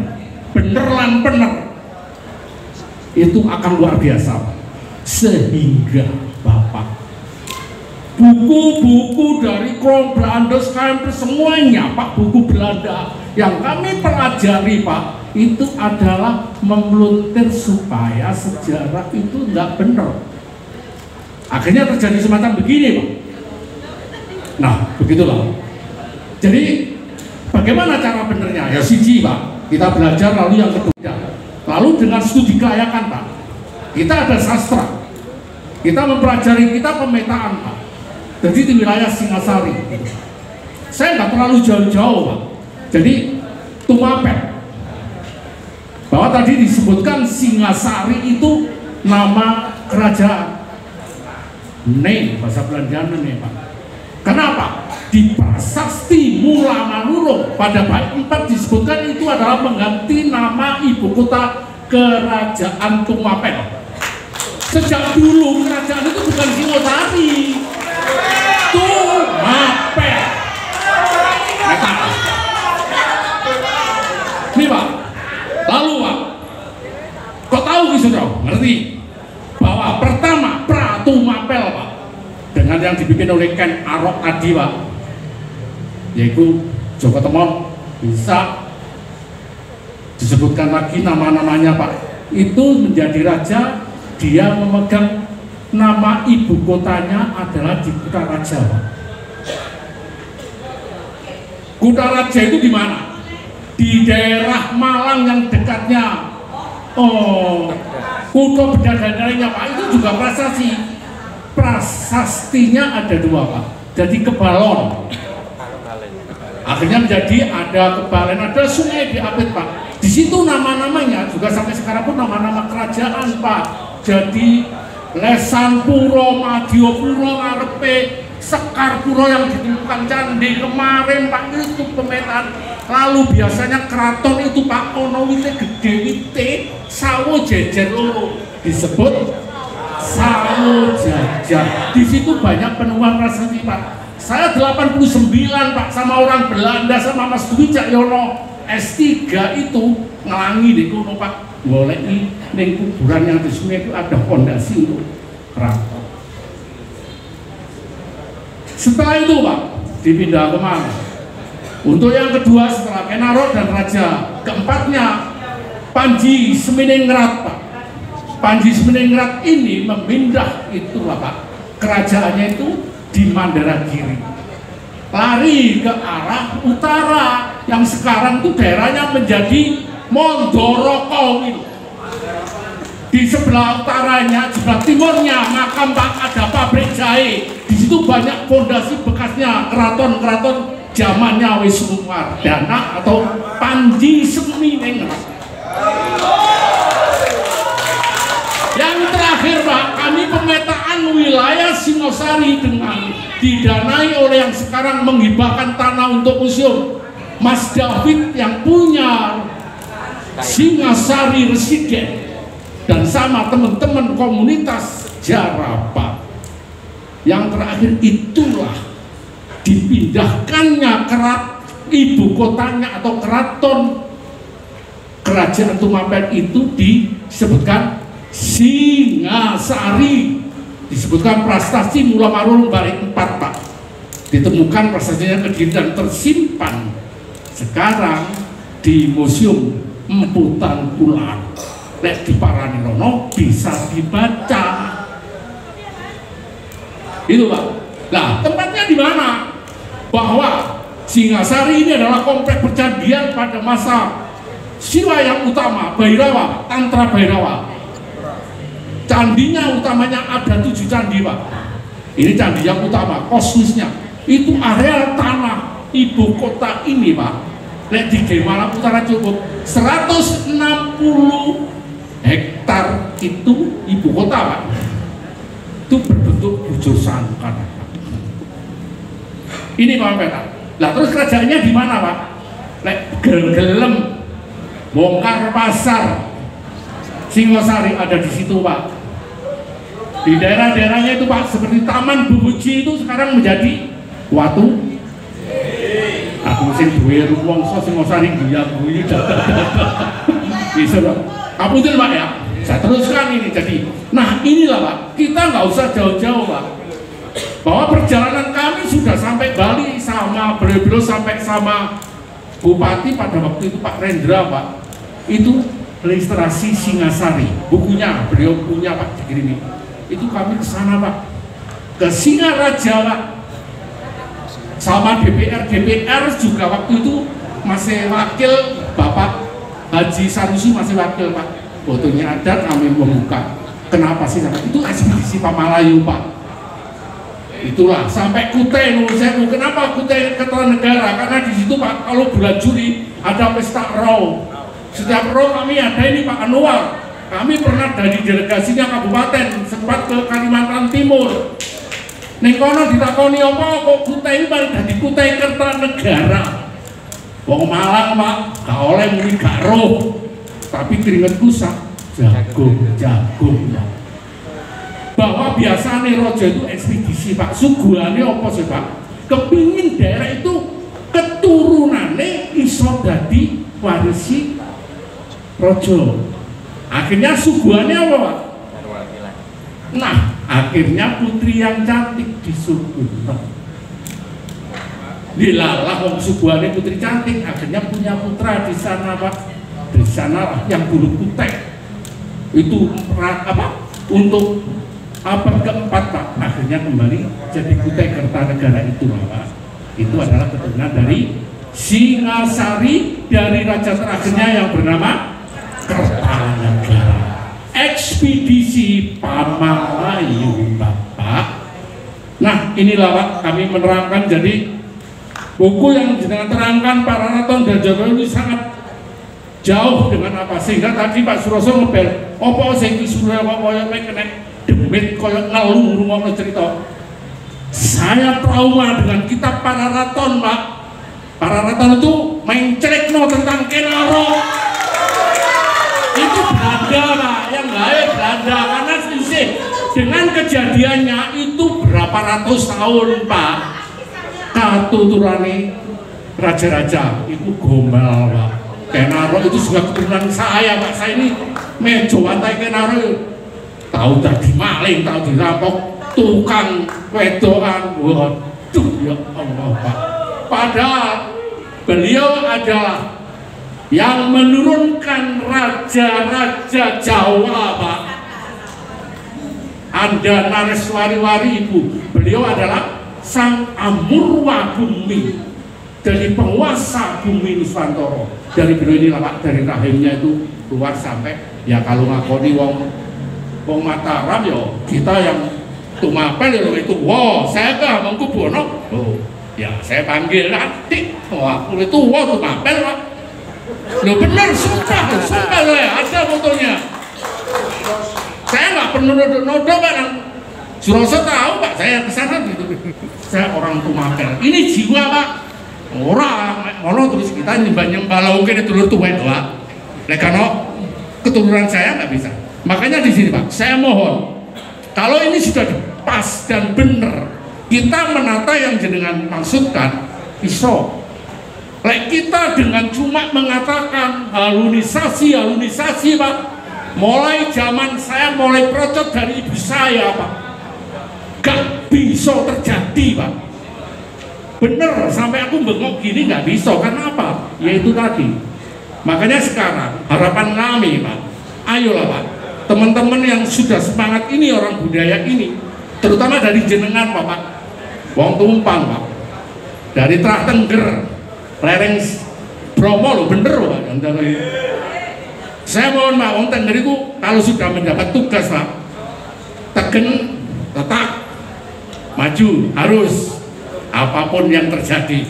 lan benar, itu akan luar biasa Pak. Sehingga Bapak buku-buku dari Krom Belanda semuanya Pak, buku Belanda yang kami pelajari Pak, itu adalah memeluntir supaya sejarah itu nggak benar. Akhirnya terjadi semacam begini Pak. Nah begitulah. Jadi bagaimana cara benernya? Ya siji Pak, kita belajar, lalu yang kedua, lalu dengan studi kelayakan Pak, kita ada sastra, kita mempelajari, kita pemetaan Pak. Jadi di wilayah Singasari, saya nggak terlalu jauh-jauh Pak. Jadi Tumapel, bahwa tadi disebutkan Singasari itu nama kerajaan, name bahasa Belandanya nih Pak. Kenapa? Di Prasasti Mula Manurung pada bait 4 disebutkan itu adalah mengganti nama ibu kota kerajaan Tumapel. Sejak dulu kerajaan itu bukan Singosari, Tumapel. Nih Pak, lalu Pak, kok tahu gitu dong? Ngerti bahwa pertama Pratumapel Pak, dengan yang dibikin oleh Ken Arok tadi Pak, yaitu Joko Temon, bisa disebutkan lagi nama-namanya Pak. Itu menjadi raja, dia memegang nama ibu kotanya adalah di Kutaraja Pak. Kutaraja itu di mana? Di daerah Malang yang dekatnya Kutha Bidadarinya Pak. Itu juga prasasti. Prasastinya ada 2 Pak. Jadi Kebalon. Akhirnya menjadi ada Kebalen, ada sungai di Apit Pak. Di situ nama-namanya juga sampai sekarang pun nama-nama kerajaan Pak. Jadi Lesanpuro, Madiopuro, ngarepe Sekarpuro yang ditemukan candi kemarin Pak, itu pemetaan. Lalu biasanya keraton itu Pak ono wite gede wite sawo jejer loro disebut sawo jajar. Di situ banyak penemuan prasasti Pak. Saya 89 Pak sama orang Belanda sama Mas Dwi Cakyono S3 itu ngelangi di kono Pak, boleh ning kuburan yang di sungai itu ada fondasi untuk keraton. Setelah itu Pak dipindah kemana? Untuk yang kedua setelah Kenaro dan Raja keempatnya Panji Seminingrat Pak. Panji Seminingrat ini memindah itulah Pak, kerajaannya itu di Mandaragiri, lari ke arah utara yang sekarang itu daerahnya menjadi Mondoroko gitu. Di sebelah utaranya, sebelah timurnya makam Pak ada pabrik jahe. Di situ banyak fondasi bekasnya keraton-keraton zamannya Wisnumardana atau Panji Seminingrat. Yang terakhir Pak, kami pemetaan wilayah Singosari dengan didanai oleh yang sekarang menghibahkan tanah untuk museum, Mas David yang punya Singasari Residen, dan sama teman-teman komunitas Jarapa. Yang terakhir itulah dipindahkannya ibu kotanya atau keraton kerajaan Tumapel itu disebutkan Singasari, disebutkan prestasi Mula Marulung Balik 4 Pak. Ditemukan prestasinya Kediri dan tersimpan sekarang di Museum Empu Tangkulan. Lek di Paranirono bisa dibaca. Itu Pak. Nah, tempatnya di mana? Bahwa Singasari ini adalah komplek percandian pada masa Siwa yang utama, Bhairawa, Tantra Bhairawa. Candinya utamanya ada 7 candi Pak. Ini candi yang utama, kosmisnya. Itu area tanah ibu kota ini Pak. Lek di Malang Utara cukup 160 hektar itu ibu kota Pak. Itu berbentuk bujur sangkar. Ini Pak Peta. Lah terus kerajaannya di mana Pak? Lek gelem bongkar pasar Singosari ada di situ Pak. Di daerah-daerahnya itu Pak, seperti Taman Bubuji itu sekarang menjadi Watu. Aku sing duwe rumangsa Singosari guyu-guyu bisa Pak. Apunten Pak ya. Saya teruskan ini jadi. Nah, inilah Pak, kita nggak usah jauh-jauh Pak. Bahwa perjalanan kami sudah sampai Bali sama beliau sampai sama Bupati pada waktu itu Pak Rendra Pak. Itu ilustrasi Singasari, bukunya beliau punya Pak dikirimi. Itu kami ke sana Pak, ke Singaraja Pak, sama DPR juga waktu itu masih wakil Bapak Haji Sanusi masih wakil Pak. Fotonya ada, kami membuka. Kenapa sih itu ekspedisi Pamalayu Pak? Itulah sampai Kutai Nuwun Sewu. Kenapa Kutai Kertanegara? Karena di situ Pak kalau bulan Juli ada pesta Row. Setiap Row kami ada ini Pak Anwar. Kami pernah dari delegasinya kabupaten sempat ke Kalimantan Timur. Ning kono ditakoni apa kok Kutai balik dari Kutai Kertanegara. Wong Malang Pak, gak oleh muni gak roh. Tapi keringetku sak jagung. Bahwa biasanya rojo itu ekspedisi Pak, suguhane apa sih Pak? Kepingin daerah itu keturunannya iso dadi warisi rojo. Akhirnya suguhannya apa Pak? Nah, akhirnya putri yang cantik disuguhkan. Dilalah wong suguhannya putri cantik, akhirnya punya putra di sana Pak. Di sana yang dulu Kutai itu apa? Untuk abad keempat Pak, akhirnya kembali jadi Kutai Kertanegara itu Pak. Itu adalah keturunan dari Singasari dari raja terakhirnya yang bernama Kertanegara. Ekspedisi Pamalayu Bapak. Nah inilah Pak, kami menerangkan jadi buku yang dengan terangkan Pak Raraton dan Jokowi ini sangat jauh dengan apa sehingga tadi Pak Suroso ngebel opo sing Surya kok koyo kena demit koyo ngeluh ngono cerita. Saya trauma dengan kitab Pararaton Pak. Pararaton itu mencrekno tentang Kenaro. Itu Belanda Pak, yang gawe Belanda karena sih dengan kejadiannya itu berapa ratus tahun Pak. Katuturane raja-raja itu gombal Pak. Kenaro itu juga keturunan saya Pak. Saya ini mejo antai Kenaro, tahu tadi maling, tahu dirampok, tukang wedoan. Waduh ya Allah Pak. Padahal beliau adalah yang menurunkan raja-raja Jawa Pak. Anda Nareswari-wari Ibu, beliau adalah sang Amurwa bumi, dari penguasa bumi Nusantara. Dari beliau ini Pak, dari rahimnya itu keluar sampai ya kalau ngakoni wong Mataram ya kita yang tumapel ya itu wow saya kah mengkubono oh ya saya panggil nanti wah aku itu wow tumapel Pak. Loh benar, sumpah loh ya, ada fotonya. Saya nggak perlu nodo Pak, Suroso tahu Pak, saya kesana gitu. Saya orang Tumapel, ini jiwa Pak. Orang, mau terus kita nyembah lauknya dulur tua Pak. Lekano keturunan saya nggak bisa. Makanya di sini Pak, saya mohon, kalau ini sudah pas dan benar, kita menata yang jenengan maksudkan, iso. Lek kita dengan cuma mengatakan halunisasi Pak, mulai zaman saya mulai procot dari ibu saya Pak, gak bisa terjadi Pak. Bener, sampai aku bengok gini gak bisa, karena apa? Yaitu tadi. Makanya sekarang harapan kami Pak, ayolah Pak, teman-teman yang sudah semangat ini, orang budaya ini, terutama dari jenengan Pak, Wong Tumpang Pak, dari Trah Tengger, lereng Bromo loh, bener loh Pak. Saya mohon Pak, Wong Tengger itu kalau sudah mendapat tugas Pak, tegen, tetap, maju, harus apapun yang terjadi.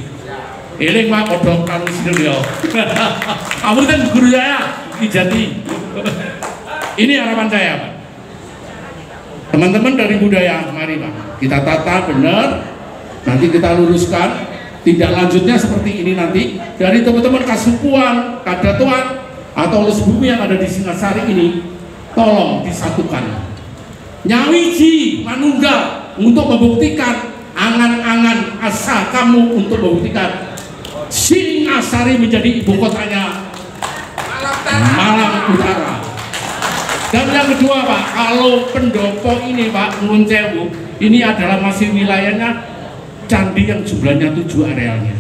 Eling Pak, kodok kamu sini ya. Kamu kan guru saya, Kijati. Ini harapan saya Pak. Teman-teman dari budaya, mari Pak, kita tata benar, nanti kita luruskan. Tidak lanjutnya seperti ini nanti dari teman-teman Kasupuan, Kadatuan atau Lus Bumi yang ada di Singasari ini, tolong disatukan. Nyawiji manunggal untuk membuktikan angan-angan asa kamu untuk membuktikan Singasari menjadi ibu kotanya Malang Utara. Dan yang kedua Pak, kalau pendopo ini Pak Nuwun Sewu, ini adalah masih wilayahnya candi yang jumlahnya 7 arealnya.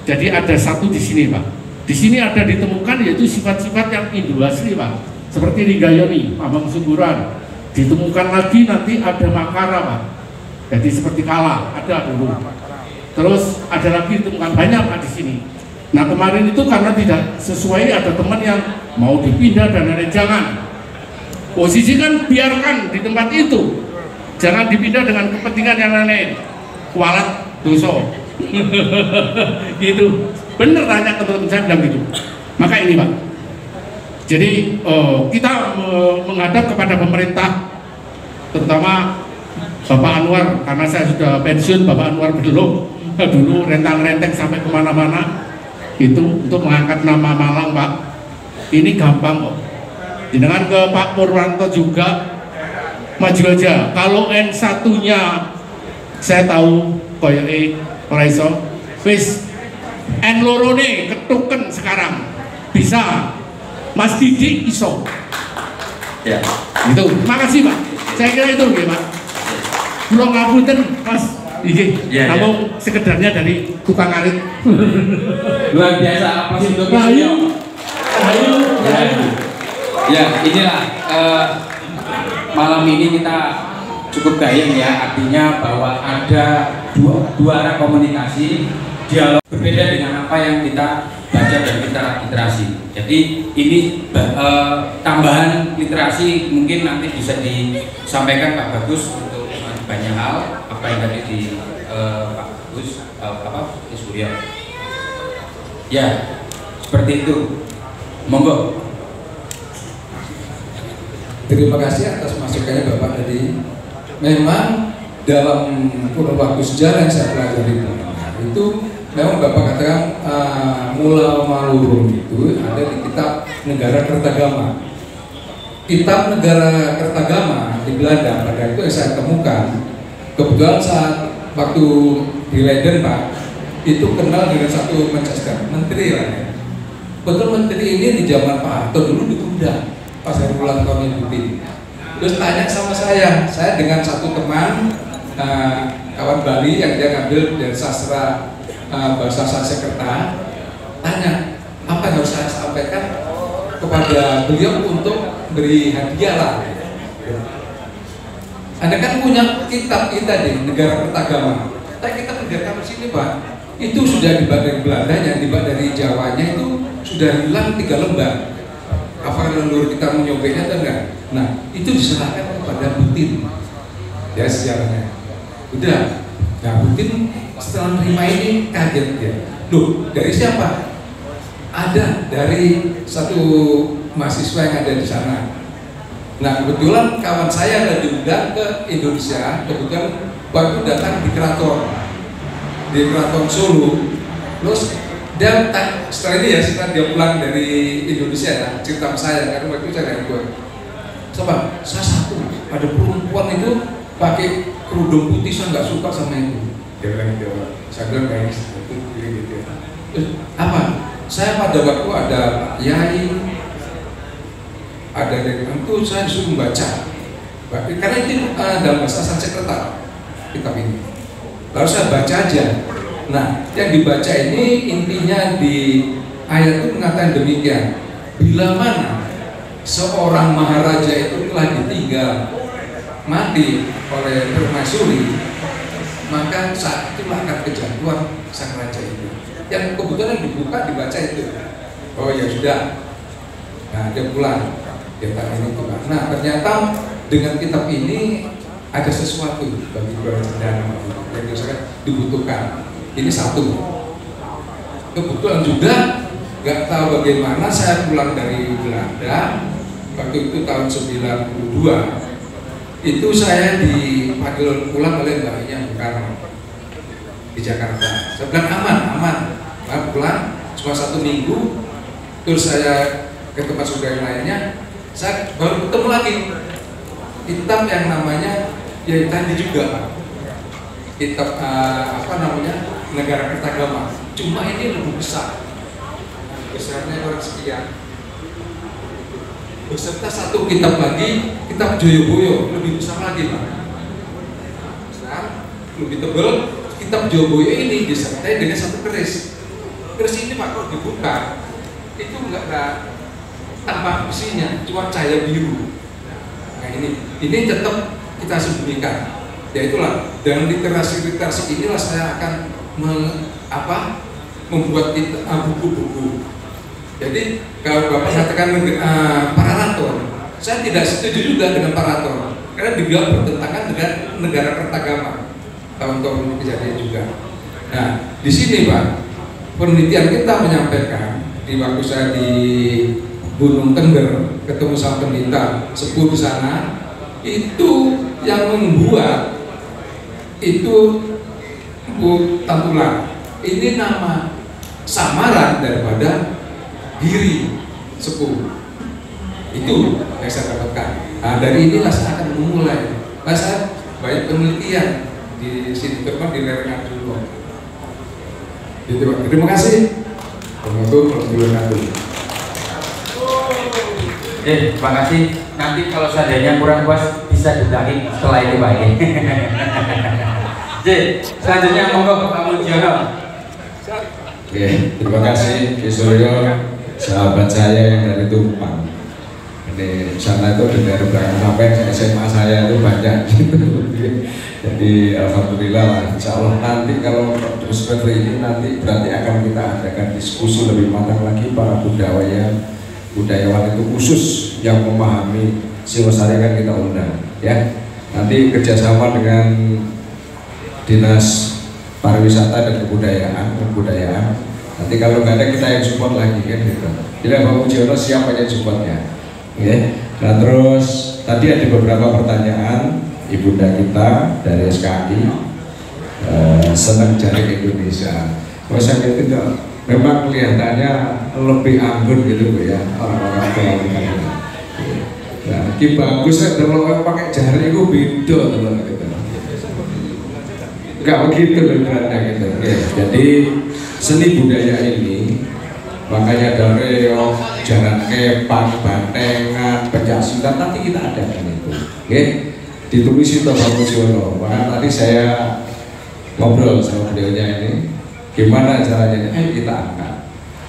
Jadi ada satu di sini Pak. Di sini ada ditemukan yaitu sifat-sifat yang Indo asli Pak. Seperti Ringgayoni, Pamang Sungguran. Ditemukan lagi nanti ada Makara Pak. Jadi seperti Kala ada dulu. Terus ada lagi ditemukan banyak Pak di sini. Nah kemarin itu karena tidak sesuai, ada teman yang mau dipindah dan lain-lain. Jangan. Posisi kan biarkan di tempat itu. Jangan dipindah dengan kepentingan yang lain. Kualat doso. Gitu. Bener tanya teman-teman saya bilang gitu. Maka ini Pak. Jadi kita menghadap kepada pemerintah, terutama Bapak Anwar, karena saya sudah pensiun, Bapak Anwar belum dulu rentang-renteng sampai kemana-mana itu untuk mengangkat nama Malang Pak. Ini gampang kok. Dengan ke Pak Purwanto juga maju aja. Kalau N1-nya saya tahu koyoke ora iso. Wis N-lorone ketuken sekarang. Bisa. Mas Didi iso. Ya. Itu. Makasih Pak. Saya kira itu nggih Pak. Kula ngapunten Mas. Nggih. Namun sekedarnya dari tukang arit. Luar biasa apa sih untuk Ya, inilah malam ini kita cukup gayeng ya, artinya bahwa ada dua arah komunikasi, dialog berbeda dengan apa yang kita baca dan kita literasi. Jadi ini tambahan literasi mungkin nanti bisa disampaikan Pak Bagus untuk banyak hal apa yang tadi di Pak Bagus Suryo. Ya, seperti itu. Monggo. Terima kasih atas masukannya Bapak tadi. Memang dalam kurun waktu sejarah yang saya pelajari itu memang Bapak katakan Mula Malurung itu ada di kitab Negara Kertagama. Kitab Negara Kertagama di Belanda pada itu yang saya temukan, kebetulan saat waktu di Leiden Pak, itu kenal dengan satu Manchester menteri lah ya. Betul menteri ini di zaman Pak Harto dulu ditunda pas hari ulang tahun Ibu Tini. Terus tanya sama saya dengan satu teman kawan Bali yang dia ngambil dari sastra bahasa Sanskerta, tanya apa yang harus saya sampaikan kepada beliau untuk beri hadiah lah. Anda kan punya kitab kita di Negara Kertagama. Tapi kita pendidikan di sini Pak, itu sudah dibuat dari Belandanya, dibuat dari Jawanya itu sudah hilang 3 lembar. Apakah leluhur kita menyobeknya atau enggak? Nah, itu diserahkan kepada Butin. Ya sejarahnya. Udah. Nah, Butin setelah menerima ini kaget dia. Loh, dari siapa? Ada dari satu mahasiswa yang ada di sana. Nah, kebetulan kawan saya ada diundang ke Indonesia. Kebetulan waktu datang di keraton Solo. Terus dia setelah ini ya, setelah dia pulang dari Indonesia ya, cerita saya karena waktu itu saya dari gue. Coba, saya satu ada perempuan itu pakai kerudung putih, saya nggak suka sama itu. Dia bilang gitu, saya bilang kayak gitu. Terus apa? Saya pada waktu ada Yai, ada itu saya disuruh membaca. Karena itu dalam bahasa Sanskerta kitab ini. Lalu saya baca aja. Nah, yang dibaca ini intinya di ayat itu mengatakan demikian. Bila mana seorang maharaja itu telah ditinggal mati oleh permaisuri, maka saat itu akan kejatuhan sang raja itu. Yang kebetulan dibuka dibaca itu. Oh ya sudah. Nah, dia pulang. Dia tanya ini pulang. Nah, ternyata dengan kitab ini ada sesuatu bagi para cendana yang dibutuhkan. Ini satu. Kebetulan juga nggak tahu bagaimana saya pulang dari Belanda waktu itu tahun 92. Itu saya dipanggil pulang oleh mbaknya Bung Karno di Jakarta. Saya bilang aman. Saya pulang cuma 1 minggu. Terus saya ke tempat saudara lainnya. Saya baru ketemu lagi kitab yang namanya ya tadi juga Pak. Kitab Negara Kertagama. Cuma ini lebih besar. Besarnya orang sekian. Beserta satu kitab lagi, kitab Joyoboyo, lebih besar lagi Pak. Besar, lebih tebal. Kitab Joyoboyo ini disertai dengan satu keris. Keris ini Pak kalau dibuka itu enggak ada tanpa isinya, cuma cahaya biru. Nah ini tetap kita sembunyikan. Ya itulah, dengan literasi inilah saya akan membuat buku-buku. Jadi kalau Bapak katakan Parator, saya tidak setuju juga dengan Parator karena dia bertentangan dengan Negara Kertagama. Tahun-tahun ini kejadian juga. Nah, di sini Pak, penelitian kita menyampaikan di waktu saya di Gunung Tengger ketemu sama pendeta sepuh di sana, itu yang membuat itu Bu Tantular. Ini nama samaran daripada Giri Sepuh. Itu yang saya dapatkan. Nah, dari inilah saya akan memulai. Nah, saya banyak penelitian di sini, terutama di lereng dulu. Terima kasih. Terima kasih. Nanti kalau seandainya kurang puas bisa diulangi setelah itu Pak. Selanjutnya monggo Pak Mujiono. Terima kasih Ki Suryo, sahabat saya yang dari Tumpang. Di sana itu dengar belakang sampai SMA saya itu banyak gitu. Jadi alhamdulillah lah, insya Allah nanti kalau seperti ini nanti berarti akan kita adakan diskusi lebih matang lagi para budayawan itu khusus yang memahami Singosari akan kita undang ya. Nanti kerjasama dengan Dinas Pariwisata dan Kebudayaan. Nanti kalau nggak ada kita yang support lagi kan gitu. Jadi Pak Mujiono siapa yang supportnya? Ya. Nah terus tadi ada beberapa pertanyaan ibunda kita dari SKI senang jaring Indonesia. Kalau saya itu memang kelihatannya lebih anggun gitu Bu ya orang-orang tua kita. Nah, Ki bagus kalau pakai jaring itu beda gitu. Enggak begitu benerannya gitu. Ya, jadi seni budaya ini makanya ada reog, jalan kepang, bantengan, pencaksilat nanti kita adakan itu. Oke, ditulis itu Pak Musiono. Maka tadi saya ngobrol sama beliaunya ini, gimana caranya? Kita angkat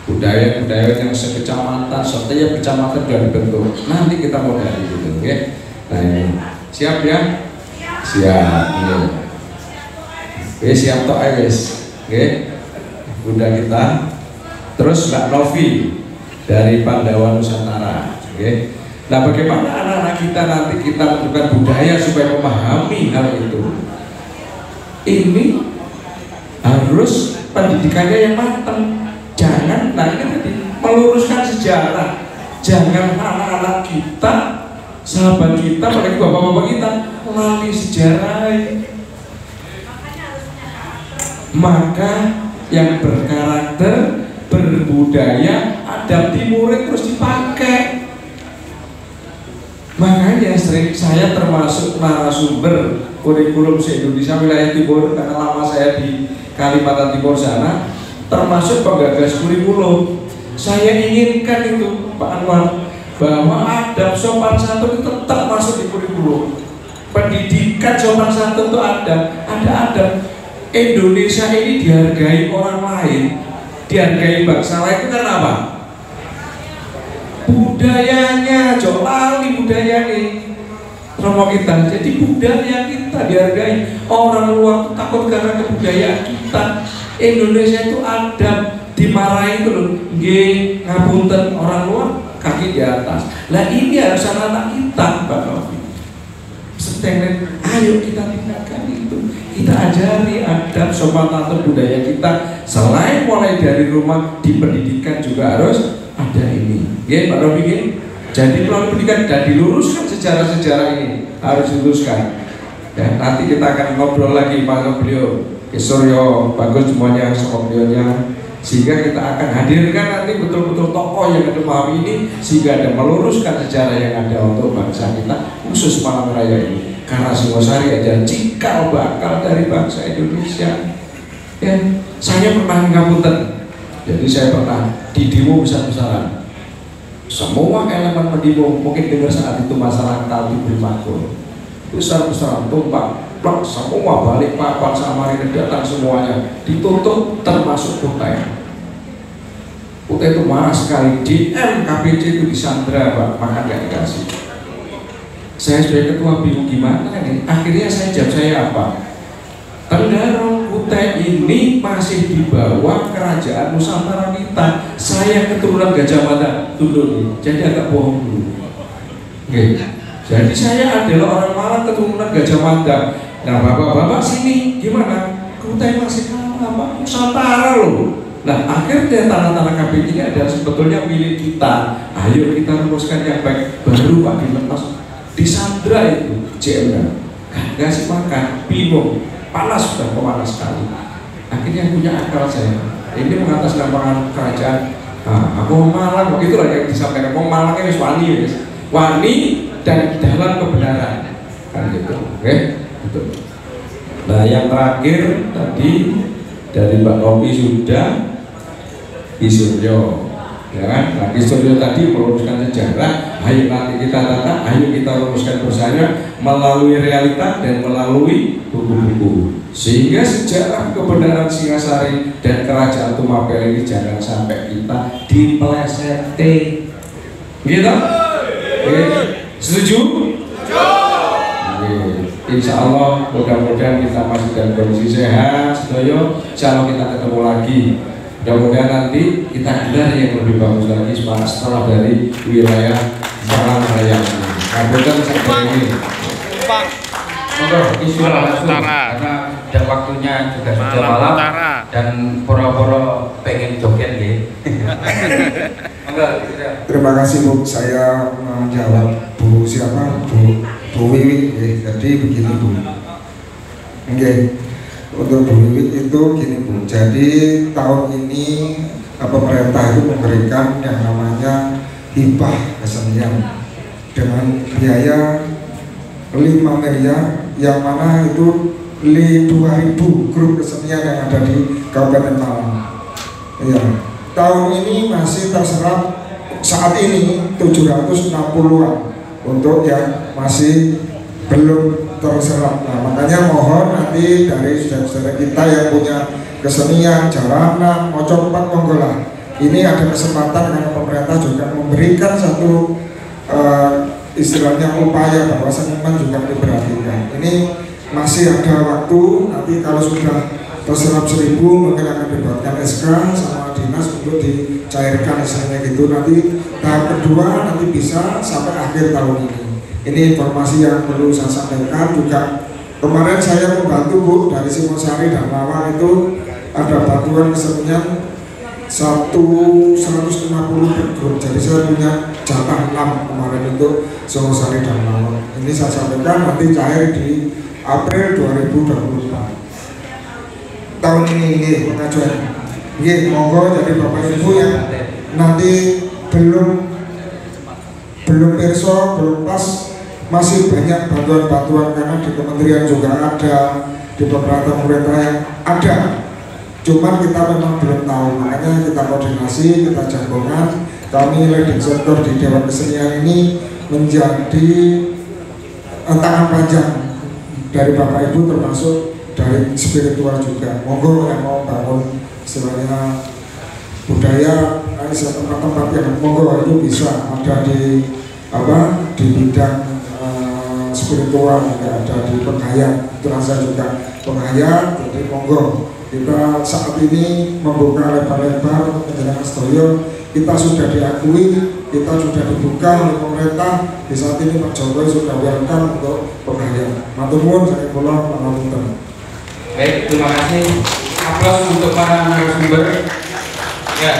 budaya-budaya yang sekecamatan, setiap kecamatan sudah dibentuk. Nanti kita modali gitu, oke? Nah ini siap ya? Siap. Iya. Oke, siap toh guys. Oke, udah kita. Terus Mbak Novi dari Pandawa Nusantara. Oke. Nah bagaimana anak-anak kita nanti kita lakukan budaya supaya memahami hal itu? Ini harus pendidikannya yang matang. Jangan, nah ini tadi meluruskan sejarah. Jangan anak-anak kita, sahabat kita, apalagi bapak-bapak kita lali sejarah. Maka yang berkarakter, berbudaya, adab timur terus dipakai. Makanya sering saya termasuk narasumber kurikulum se-Indonesia wilayah timur karena lama saya di Kalimantan Timur sana, termasuk penggagas kurikulum. Saya inginkan itu Pak Anwar bahwa adab sopan santun itu tetap masuk di kurikulum. Pendidikan sopan santun itu ada adab. Indonesia ini dihargai orang lain, dihargai bangsa lain itu kan apa? Budayanya, jauh lali budaya nih Romo kita. Jadi budaya kita dihargai. Orang luar takut karena kebudayaan kita. Indonesia itu adab, dimarahin dulu, ngapunten orang luar kaki di atas. Lah ini harus anak-anak kita, Pak Novi. Setengah, ayo kita tinggalkan itu. Kita ajari adab, sopan santun budaya kita. Selain mulai dari rumah, di pendidikan juga harus ada ini. Ya Pak Novi. Jadi melalui pendidikan dan diluruskan sejarah-sejarah ini harus diluruskan. Ya, nanti kita akan ngobrol lagi sama beliau, Suryo, bagus semuanya sama beliaunya, sehingga kita akan hadirkan nanti betul-betul tokoh yang ada memahami ini, sehingga ada meluruskan sejarah yang ada untuk bangsa kita, khusus malam raya ini. Karena Singosari aja cikal bakal dari bangsa Indonesia. Ya, saya pernah ngapunten, jadi saya pernah di demo besar-besaran. Semua elemen pendemo mungkin dengar saat itu masalah Kalti Primakul besar-besaran tumpah plak semua balik papan Samarinda datang semuanya ditutup termasuk Kutai. Kutai itu marah sekali, DM KPC itu disandra Pak, maka nggak dikasih. Saya sebagai ketua bingung gimana nih, akhirnya saya jawab saya apa? Tenggarong Kutai ini masih di bawah kerajaan Nusantara kita. Saya keturunan Gajah Mada, tunduk, jadi agak bohong dulu. Oke. Jadi saya adalah orang Malang keturunan Gajah Mada. Nah bapak-bapak sini gimana? Kutai masih kalah Pak, Nusantara loh. Nah akhirnya tanah-tanah KPI ini adalah sebetulnya milik kita. Ayo kita rumuskan yang baik. Baru Pak dilepas disandra itu JM, nggak sih makan, bingung. Panas, sudah pemanas sekali. Akhirnya punya akal saya. Ini mengatasnamakan kerajaan. Nah, aku Malang, begitu lah yang disampaikan. Mau Malangnya wis wani, wani dan dalam kebenaran. Kan gitu, oke? Betul. Nah, yang terakhir tadi dari Mbak Novi sudah Ki Suryo, ya kan? Nah, Ki Suryo tadi meluruskan sejarah. Ayo nanti kita tata, ayo kita luruskan bersama melalui realita dan melalui buku-buku, sehingga sejarah kebenaran Singasari dan Kerajaan Tumapel ini jangan sampai kita dipeleseti. Gitu? Setuju? Insya Allah mudah-mudahan kita masih dalam kondisi sehat, sedoyo. Insya Allah kita ketemu lagi. Mudah-mudahan nanti kita gelar yang lebih bagus lagi setelah dari wilayah Malang Raya ini. Kabulkan sampai ini. Karena dan waktunya juga sudah malam dan poro-poro pengen joget ya. Terima kasih Bu, saya menjawab Bu siapa? Bu Wiwi. Jadi begini Bu. Oke. Untuk Bu Wiwi itu gini Bu. Jadi tahun ini pemerintah itu memberikan yang namanya hibah kesenian dengan biaya 5 miliar, yang mana itu 2000 grup kesenian yang ada di Kabupaten Malang. Ya, tahun ini masih terserap saat ini 760-an untuk yang masih belum terserap. Nah, makanya mohon nanti dari saudara-saudara kita yang punya kesenian, jaranan, mocopet, monggolah. Ini ada kesempatan karena pemerintah juga memberikan satu istilahnya upaya bahwa seniman juga diperhatikan. Ini masih ada waktu, nanti kalau sudah terserap 1000 mungkin akan dibuatkan SK sama dinas untuk dicairkan istilahnya gitu. Nanti tahap kedua nanti bisa sampai akhir tahun ini. Ini informasi yang perlu saya sampaikan. Juga kemarin saya membantu Bu dari Singosari dan Lawang itu ada bantuan kesenian 150 per grup. Jadi saya punya jatah 6 kemarin untuk Singosari dan Lawang. Ini saya sampaikan nanti cair di April 2024 tahun ini pengajuan. Monggo jadi Bapak Ibu yang nanti belum perso, belum pas, masih banyak bantuan-bantuan karena di kementerian juga ada, di beberapa pemerintah yang ada. Cuman kita memang belum tahu, makanya kita koordinasi, kita jagongan. Kami leading sektor di Dewan Kesenian ini menjadi tangan panjang dari Bapak Ibu, termasuk dari spiritual juga. Monggo yang mau bangun istilahnya budaya, tempat-tempat yang monggo itu bisa ada di di bidang spiritual, juga ada di penghayat, terasa juga penghayat. Jadi monggo kita saat ini membuka lebar-lebar menjelang Sedoyo. Kita sudah diakui, kita sudah dibuka oleh pemerintah. Di saat ini Pak Jokowi sudah welcome untuk penghayat. Matur nuwun, saya kula pangapunten. Baik, terima kasih. Aplaus untuk para narasumber. Ya,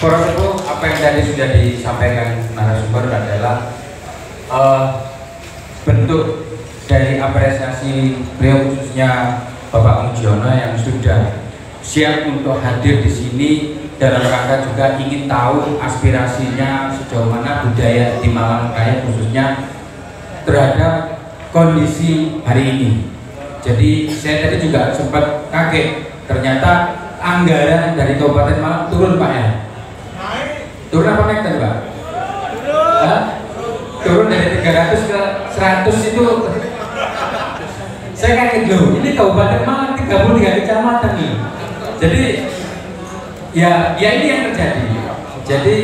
para sepuh, apa yang tadi sudah disampaikan narasumber adalah bentuk dari apresiasi beliau, khususnya Bapak Mujiono yang sudah siap untuk hadir di sini dalam rangka juga ingin tahu aspirasinya sejauh mana budaya di Malang Raya khususnya terhadap kondisi hari ini. Jadi saya tadi juga sempat kaget, ternyata anggaran dari Kabupaten Malang turun Pak ya? Turun apa naik tadi Pak? Turun dari 300 ke 100 itu. Saya kaget loh, ini Kabupaten Malang 33 kecamatan nih. Jadi ya ini yang terjadi. Jadi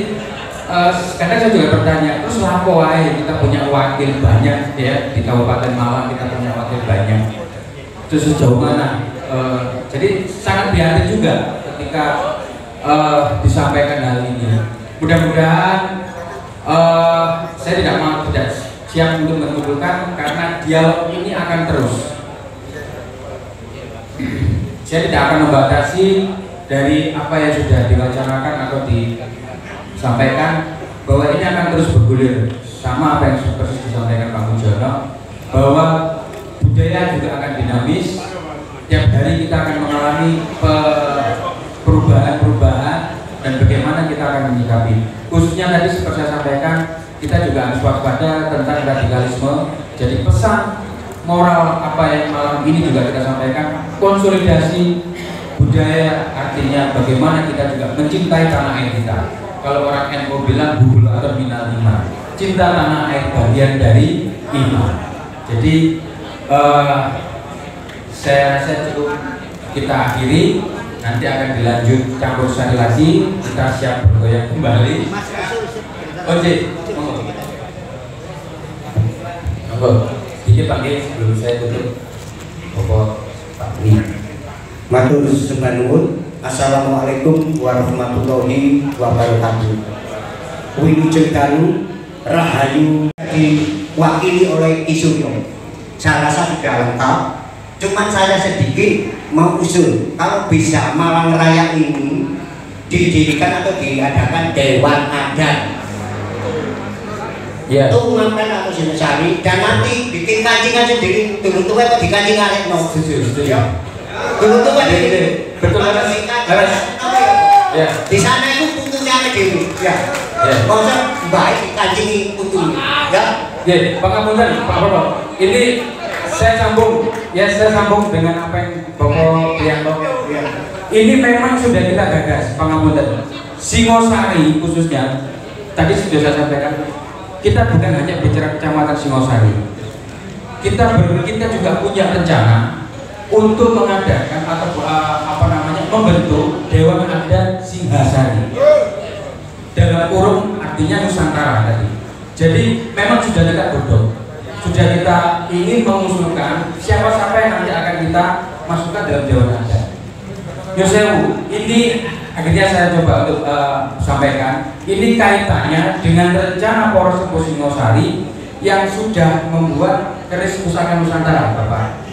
kadang saya juga bertanya, terus lapo aja kita punya wakil banyak ya di Kabupaten Malang, kita punya wakil banyak. Terus sejauh mana? Jadi sangat prihatin juga ketika disampaikan hal ini. Mudah-mudahan saya tidak siap untuk mengumpulkan karena dialog ini akan terus. Saya tidak akan membatasi dari apa yang sudah diwacanakan atau disampaikan, bahwa ini akan terus bergulir sama apa yang seperti disampaikan Pak Mujiono, bahwa budaya juga akan dinamis. Tiap hari kita akan mengalami perubahan-perubahan dan bagaimana kita akan menyikapi. Khususnya tadi seperti saya sampaikan, kita juga harus waspada tentang radikalisme. Jadi pesan moral apa yang malam ini juga kita sampaikan, konsolidasi budaya, artinya bagaimana kita juga mencintai tanah air kita. Kalau orang NU bilang hubul atau minal iman, cinta tanah air bagian dari iman. Jadi saya rasa cukup kita akhiri, nanti akan dilanjut campur sari lagi, kita siap bergoyang kembali. Oke, monggo. Ini panggil sebelum saya tutup. Bapak Pak Wi. Matur sembah nuwun. Assalamualaikum warahmatullahi wabarakatuh. Wilujeng Dalu Rahayu diwakili oleh Ki Suryo. Saya rasa sudah lengkap. Cuman saya sedikit mengusul kalau bisa Malang Raya ini didirikan atau diadakan Dewan Adat. Ya. Itu ngapain atau Singosari dan nanti bikin kancing sendiri dulu tuh apa dikancing arek no. Dulu tuh kan betul harus. Ya. Di sana itu putunya dewi. Ya. Masa baik dikancing putunya. Ya. Ya, Pak Ngapunten, Pak Bapak. Ini saya sambung ya saya sambung dengan apa yang Bapak Priyanto. Ini memang sudah kita gagas Pangapunten. Singosari khususnya tadi sudah saya sampaikan, kita bukan hanya bicara Kecamatan Singosari. Kita juga punya rencana untuk mengadakan atau membentuk Dewan Adat Singhasari. Dalam kurung artinya Nusantara tadi. Jadi memang sudah kita godok, sudah kita ingin mengusulkan siapa-siapa yang nanti akan kita masukkan dalam Dewan Adat. Yosewu, ini akhirnya saya coba untuk sampaikan. Ini kaitannya dengan rencana Poros Sepuh Singosari yang sudah membuat keris pusaka Nusantara, Bapak.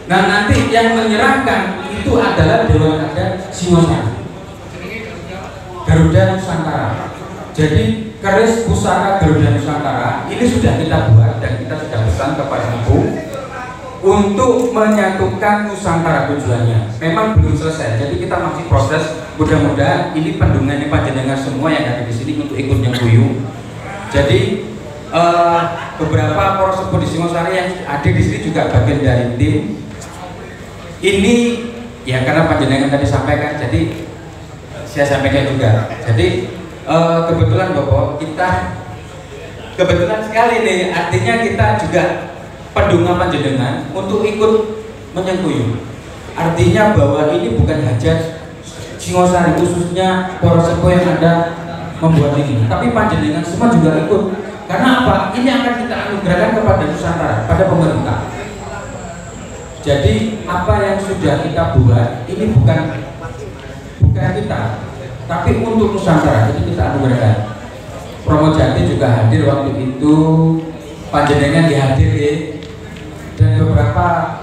Nah, nanti yang menyerahkan itu adalah Dewan Adat Singosari, Garuda Nusantara. Jadi keris pusaka Garuda Nusantara ini sudah kita buat dan kita sudah pesan kepada Ibu untuk menyatukan Nusantara tujuannya. Memang belum selesai, jadi kita masih proses. Mudah-mudahan ini pendungan panjenengan semua yang ada di sini untuk ikut nyengkuyu. Jadi beberapa poros sepuh di Singosari yang ada di sini juga bagian dari tim ini ya, karena panjenengan tadi sampaikan, jadi saya sampaikan juga. Jadi kebetulan Bapak, kita kebetulan sekali nih, artinya kita juga pendungan panjenengan untuk ikut menyengkuyu. Artinya bahwa ini bukan hajat Singosari khususnya poros sepuh yang ada membuat ini, tapi panjenengan semua juga ikut. Karena apa? Ini akan kita anugerahkan kepada Nusantara, pada pemerintah. Jadi apa yang sudah kita buat ini bukan kita, tapi untuk Nusantara. Jadi kita anugerahkan. Promo Jati juga hadir waktu itu, panjenengan dihadiri, dan beberapa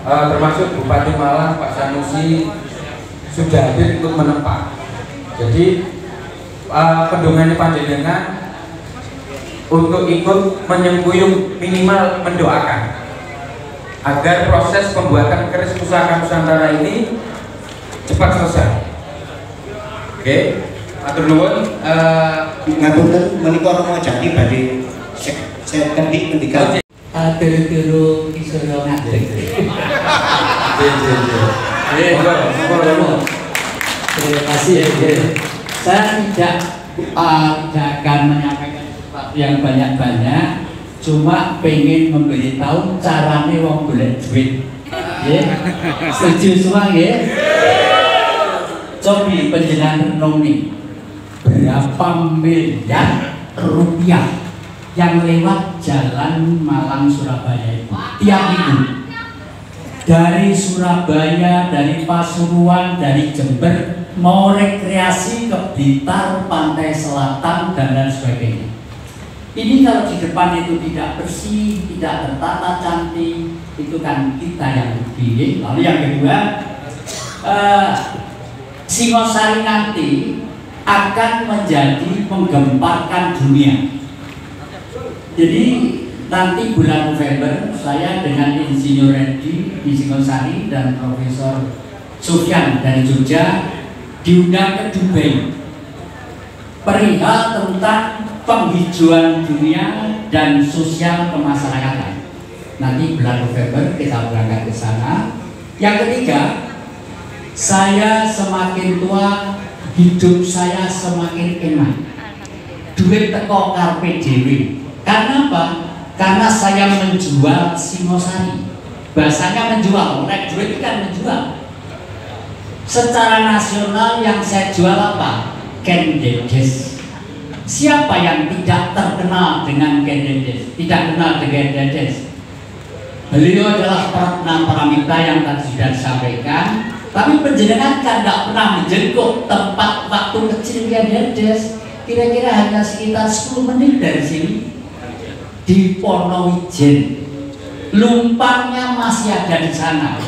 termasuk Bupati Malang Pak Sanusi sudah hadir ikut menempa. Jadi pendungan panjenengan untuk ikut menyengkuyung, minimal mendoakan agar proses pembuatan keris pusaka Nusantara ini cepat selesai. Oke, atur nuwun. Ngapunten menika Romo Jati badhe saya kendi ngendika. Turu-turu Kisuryo ngadeg. Terima kasih. Saya tidak akan menyampaikan sesuatu yang banyak-banyak, cuma pengen memberitahu carane wong golek duit. Setuju semua ya? Cobi penjelasan renungi berapa miliar rupiah yang lewat jalan Malang Surabaya itu tiap minggu, dari Surabaya, dari Pasuruan, dari Jember, mau rekreasi ke Blitar, pantai selatan dan lain sebagainya. Ini kalau di depan itu tidak bersih, tidak tertata cantik, itu kan kita yang rugi. Lalu yang kedua, Singosari nanti akan menjadi menggemparkan dunia. Jadi nanti bulan November saya dengan Insinyur Randy di Singosari dan Profesor Sufyan dari Jogja diundang ke Dubai perihal tentang penghijauan dunia dan sosial kemasyarakatan. Nanti bulan November kita berangkat ke sana. Yang ketiga, saya semakin tua, hidup saya semakin enak. Duit teko karpe dewe. Karena apa? Karena saya menjual Singosari. Bahasanya menjual, naik duit itu kan menjual. Secara nasional yang saya jual apa? Ken Dedes. Siapa yang tidak terkenal dengan Ken Dedes? Tidak kenal dengan Dedes. Beliau adalah Pramita yang tadi sudah disampaikan. Tapi penjenengan kan tidak pernah menjenguk tempat waktu kecil Ken Dedes. Kira-kira hanya sekitar 10 menit dari sini. Di Ponowijen, lumpangnya masih ada di sana.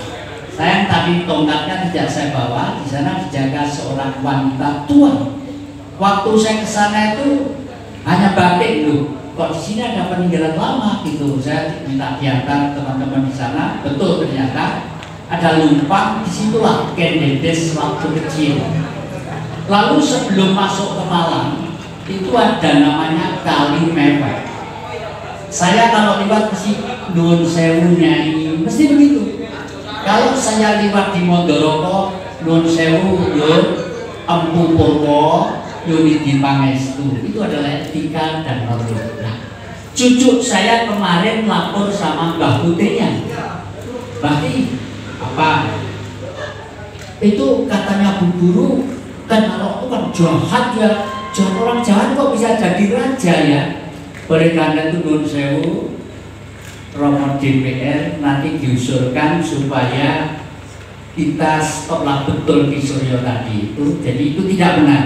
Saya tadi tongkatnya tidak saya bawa, di sana dijaga seorang wanita tua. Waktu saya ke sana itu hanya batik loh. Kok di sini ada peninggalan lama gitu. Saya minta diantar teman-teman di sana. Betul, ternyata ada lumpang. Disitulah Ken Dedes waktu kecil. Lalu sebelum masuk ke Malang itu ada namanya Kali Mewek. Saya kalau lewat mesti Nun Sewu Nyai mesti begitu. Kalau saya lewat di Mondoroko, Nun Sewu, yo, Empu Purwo, Yunidi Pangestu, itu adalah etika dan norma. Nah, cucu saya kemarin lapor sama Mbah Putihnya, berarti apa? Itu katanya Bu Guru, kan kalau itu kan jahat ya, jahat, orang jahat kok bisa jadi raja ya. Oleh karena itu Nun Sewu, Romo DPR nanti diusulkan supaya kita stoplah betul Ki Suryo tadi itu. Jadi itu tidak benar.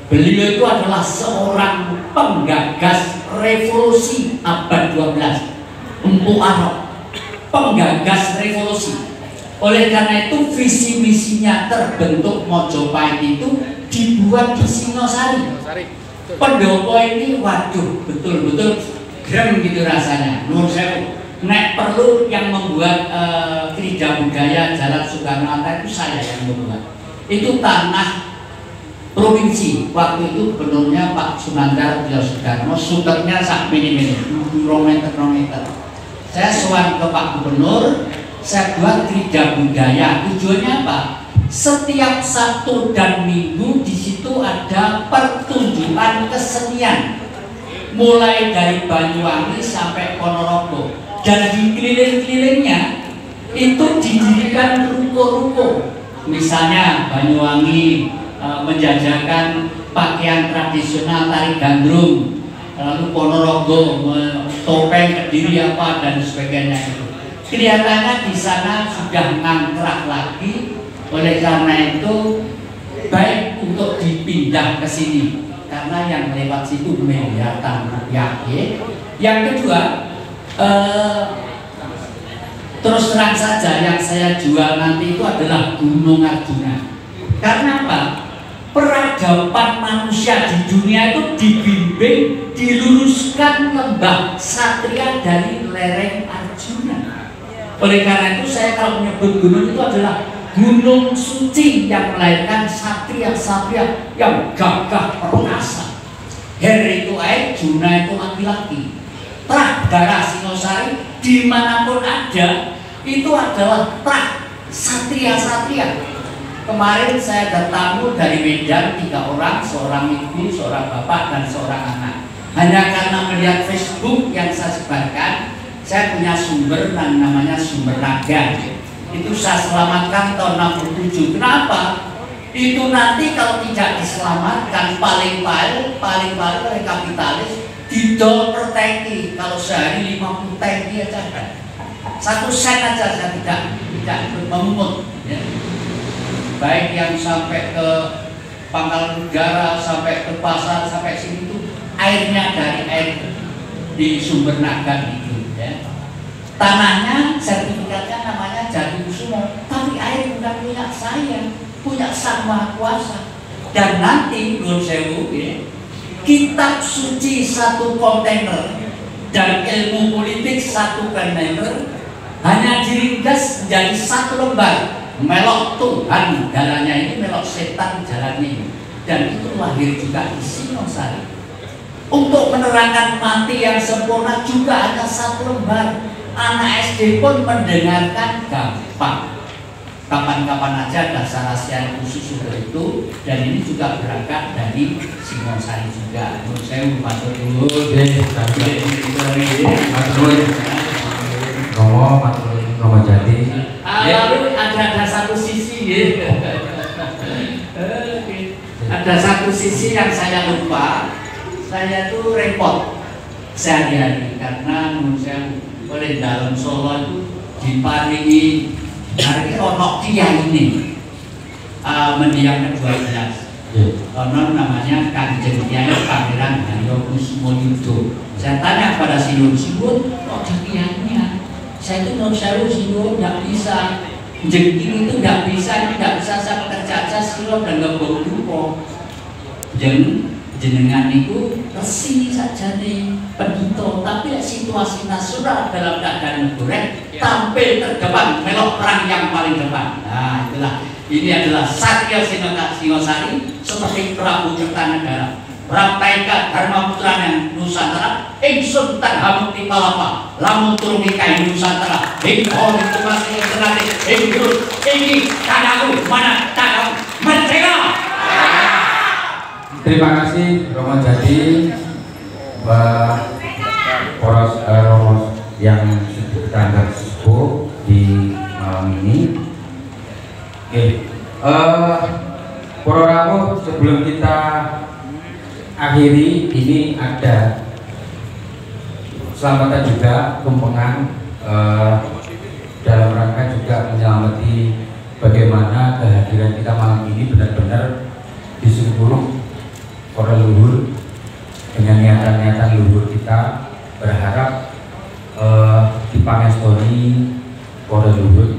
Beliau itu adalah seorang penggagas revolusi abad 12, Empu Arok, penggagas revolusi. Oleh karena itu visi misinya terbentuk Mojopahit itu dibuat di Singosari. Pendopo ini waduh betul-betul grem gitu rasanya. Nur Sewu, nek perlu yang membuat Krida Budaya Jalan Soekarno-Hatta itu saya yang membuat. Itu tanah provinsi. Waktu itu gubernurnya Pak Sunandar Tio Soekarno, suternya sak mini-mini 2 meter. Saya sowan ke Pak Gubernur, saya buat Krida Budaya. Tujuannya apa? Setiap Sabtu dan Minggu di situ ada pertunjukan kesenian. Mulai dari Banyuwangi sampai Ponorogo, dan di keliling-kelilingnya itu didirikan ruko-ruko. Misalnya Banyuwangi menjajakan pakaian tradisional tari gandrung, lalu Ponorogo topeng Kediri apa dan sebagainya itu. Kelihatannya di sana sudah ngangkrak lagi. Oleh karena itu baik untuk dipindah ke sini, karena yang lewat situ miliaran rupiah. Yang kedua, terus terang saja yang saya jual nanti itu adalah Gunung Arjuna. Karena apa? Peradaban manusia di dunia itu dibimbing, diluruskan lembah Satria dari lereng Arjuna. Oleh karena itu saya kalau menyebut gunung itu adalah gunung suci yang melahirkan satria-satria yang gagah perkasa. Her itu air, Juna itu laki-laki. Trah darah Singosari dimanapun ada itu adalah trah satria-satria. Kemarin saya ada tamu dari Medan 3 orang, seorang ibu, seorang bapak, dan seorang anak. Hanya karena melihat Facebook yang saya sebarkan, saya punya sumber yang namanya Sumber Naga. Itu saya selamatkan tahun 67. Kenapa? Itu nanti kalau tidak diselamatkan paling oleh kapitalis didol per tangki. Kalau sehari 50 tangki aja kan. 1 sen aja saya tidak memungut ya. Baik yang sampai ke Pangkal Negara, sampai ke pasar, sampai sini itu airnya dari air di Sumber Naga itu ya. Tanahnya, sertifikatnya namanya Jatiusumo, tapi air bukan punya saya, punya Sang Maha Kuasa. Dan nanti Nun Sewu ya, kitab suci 1 kontainer dan ilmu politik 1 kontainer hanya diringkas menjadi 1 lembar. Melok Tuhan jalannya ini, melok setan jalannya ini. Dan itu lahir juga di Singosari. Untuk menerangkan mati yang sempurna juga ada 1 lembar. Anak SD pun mendengarkan gampang. Kapan-kapan aja ada sarasian khusus untuk itu. Dan ini juga berangkat dari Singosari juga. Menurut saya matur dulu deh. Romo Jati. Lalu ada 1 sisi ya. Ada 1 sisi yang saya lupa. Saya tuh repot sehari-hari karena menurut saya oleh dalam Solo itu diparingi hari ono kiai ini mendiang ke-12. Ono namanya Kanjeng Kiai Pangeran Haryo Kusmoyudo. Saya tanya pada Sinun, kok ada kiainya? Saya itu menurut saya Sinun nggak bisa, jengking itu nggak bisa saya bekerja aja Sinun dan nggak bawa dupo. Jenengan itu resi saja nih pendito, tapi situasi nasional dalam keadaan goreng tampil terdepan, melok perang yang paling depan. Nah itulah, ini adalah Satria Singosari seperti Prabu Kertanegara. Raptaika Dharma Putranya Nusantara ingsun tarhamukti palapa lamun turungi kain Nusantara ing bawah itu masih terlatih ing durut tinggi tadaku mana tadaku merdeka. Terima kasih Romo Jadi, Mbak Poros Romo yang kita anggap sepuh di malam ini. Oke, Poro Rawuh, sebelum kita akhiri ini ada selamatan juga tumpengan dalam rangka juga menyelamati bagaimana kehadiran kita malam ini benar-benar disungkur para luhur dengan niatan-niatan luhur kita, berharap di Pangestori para luhur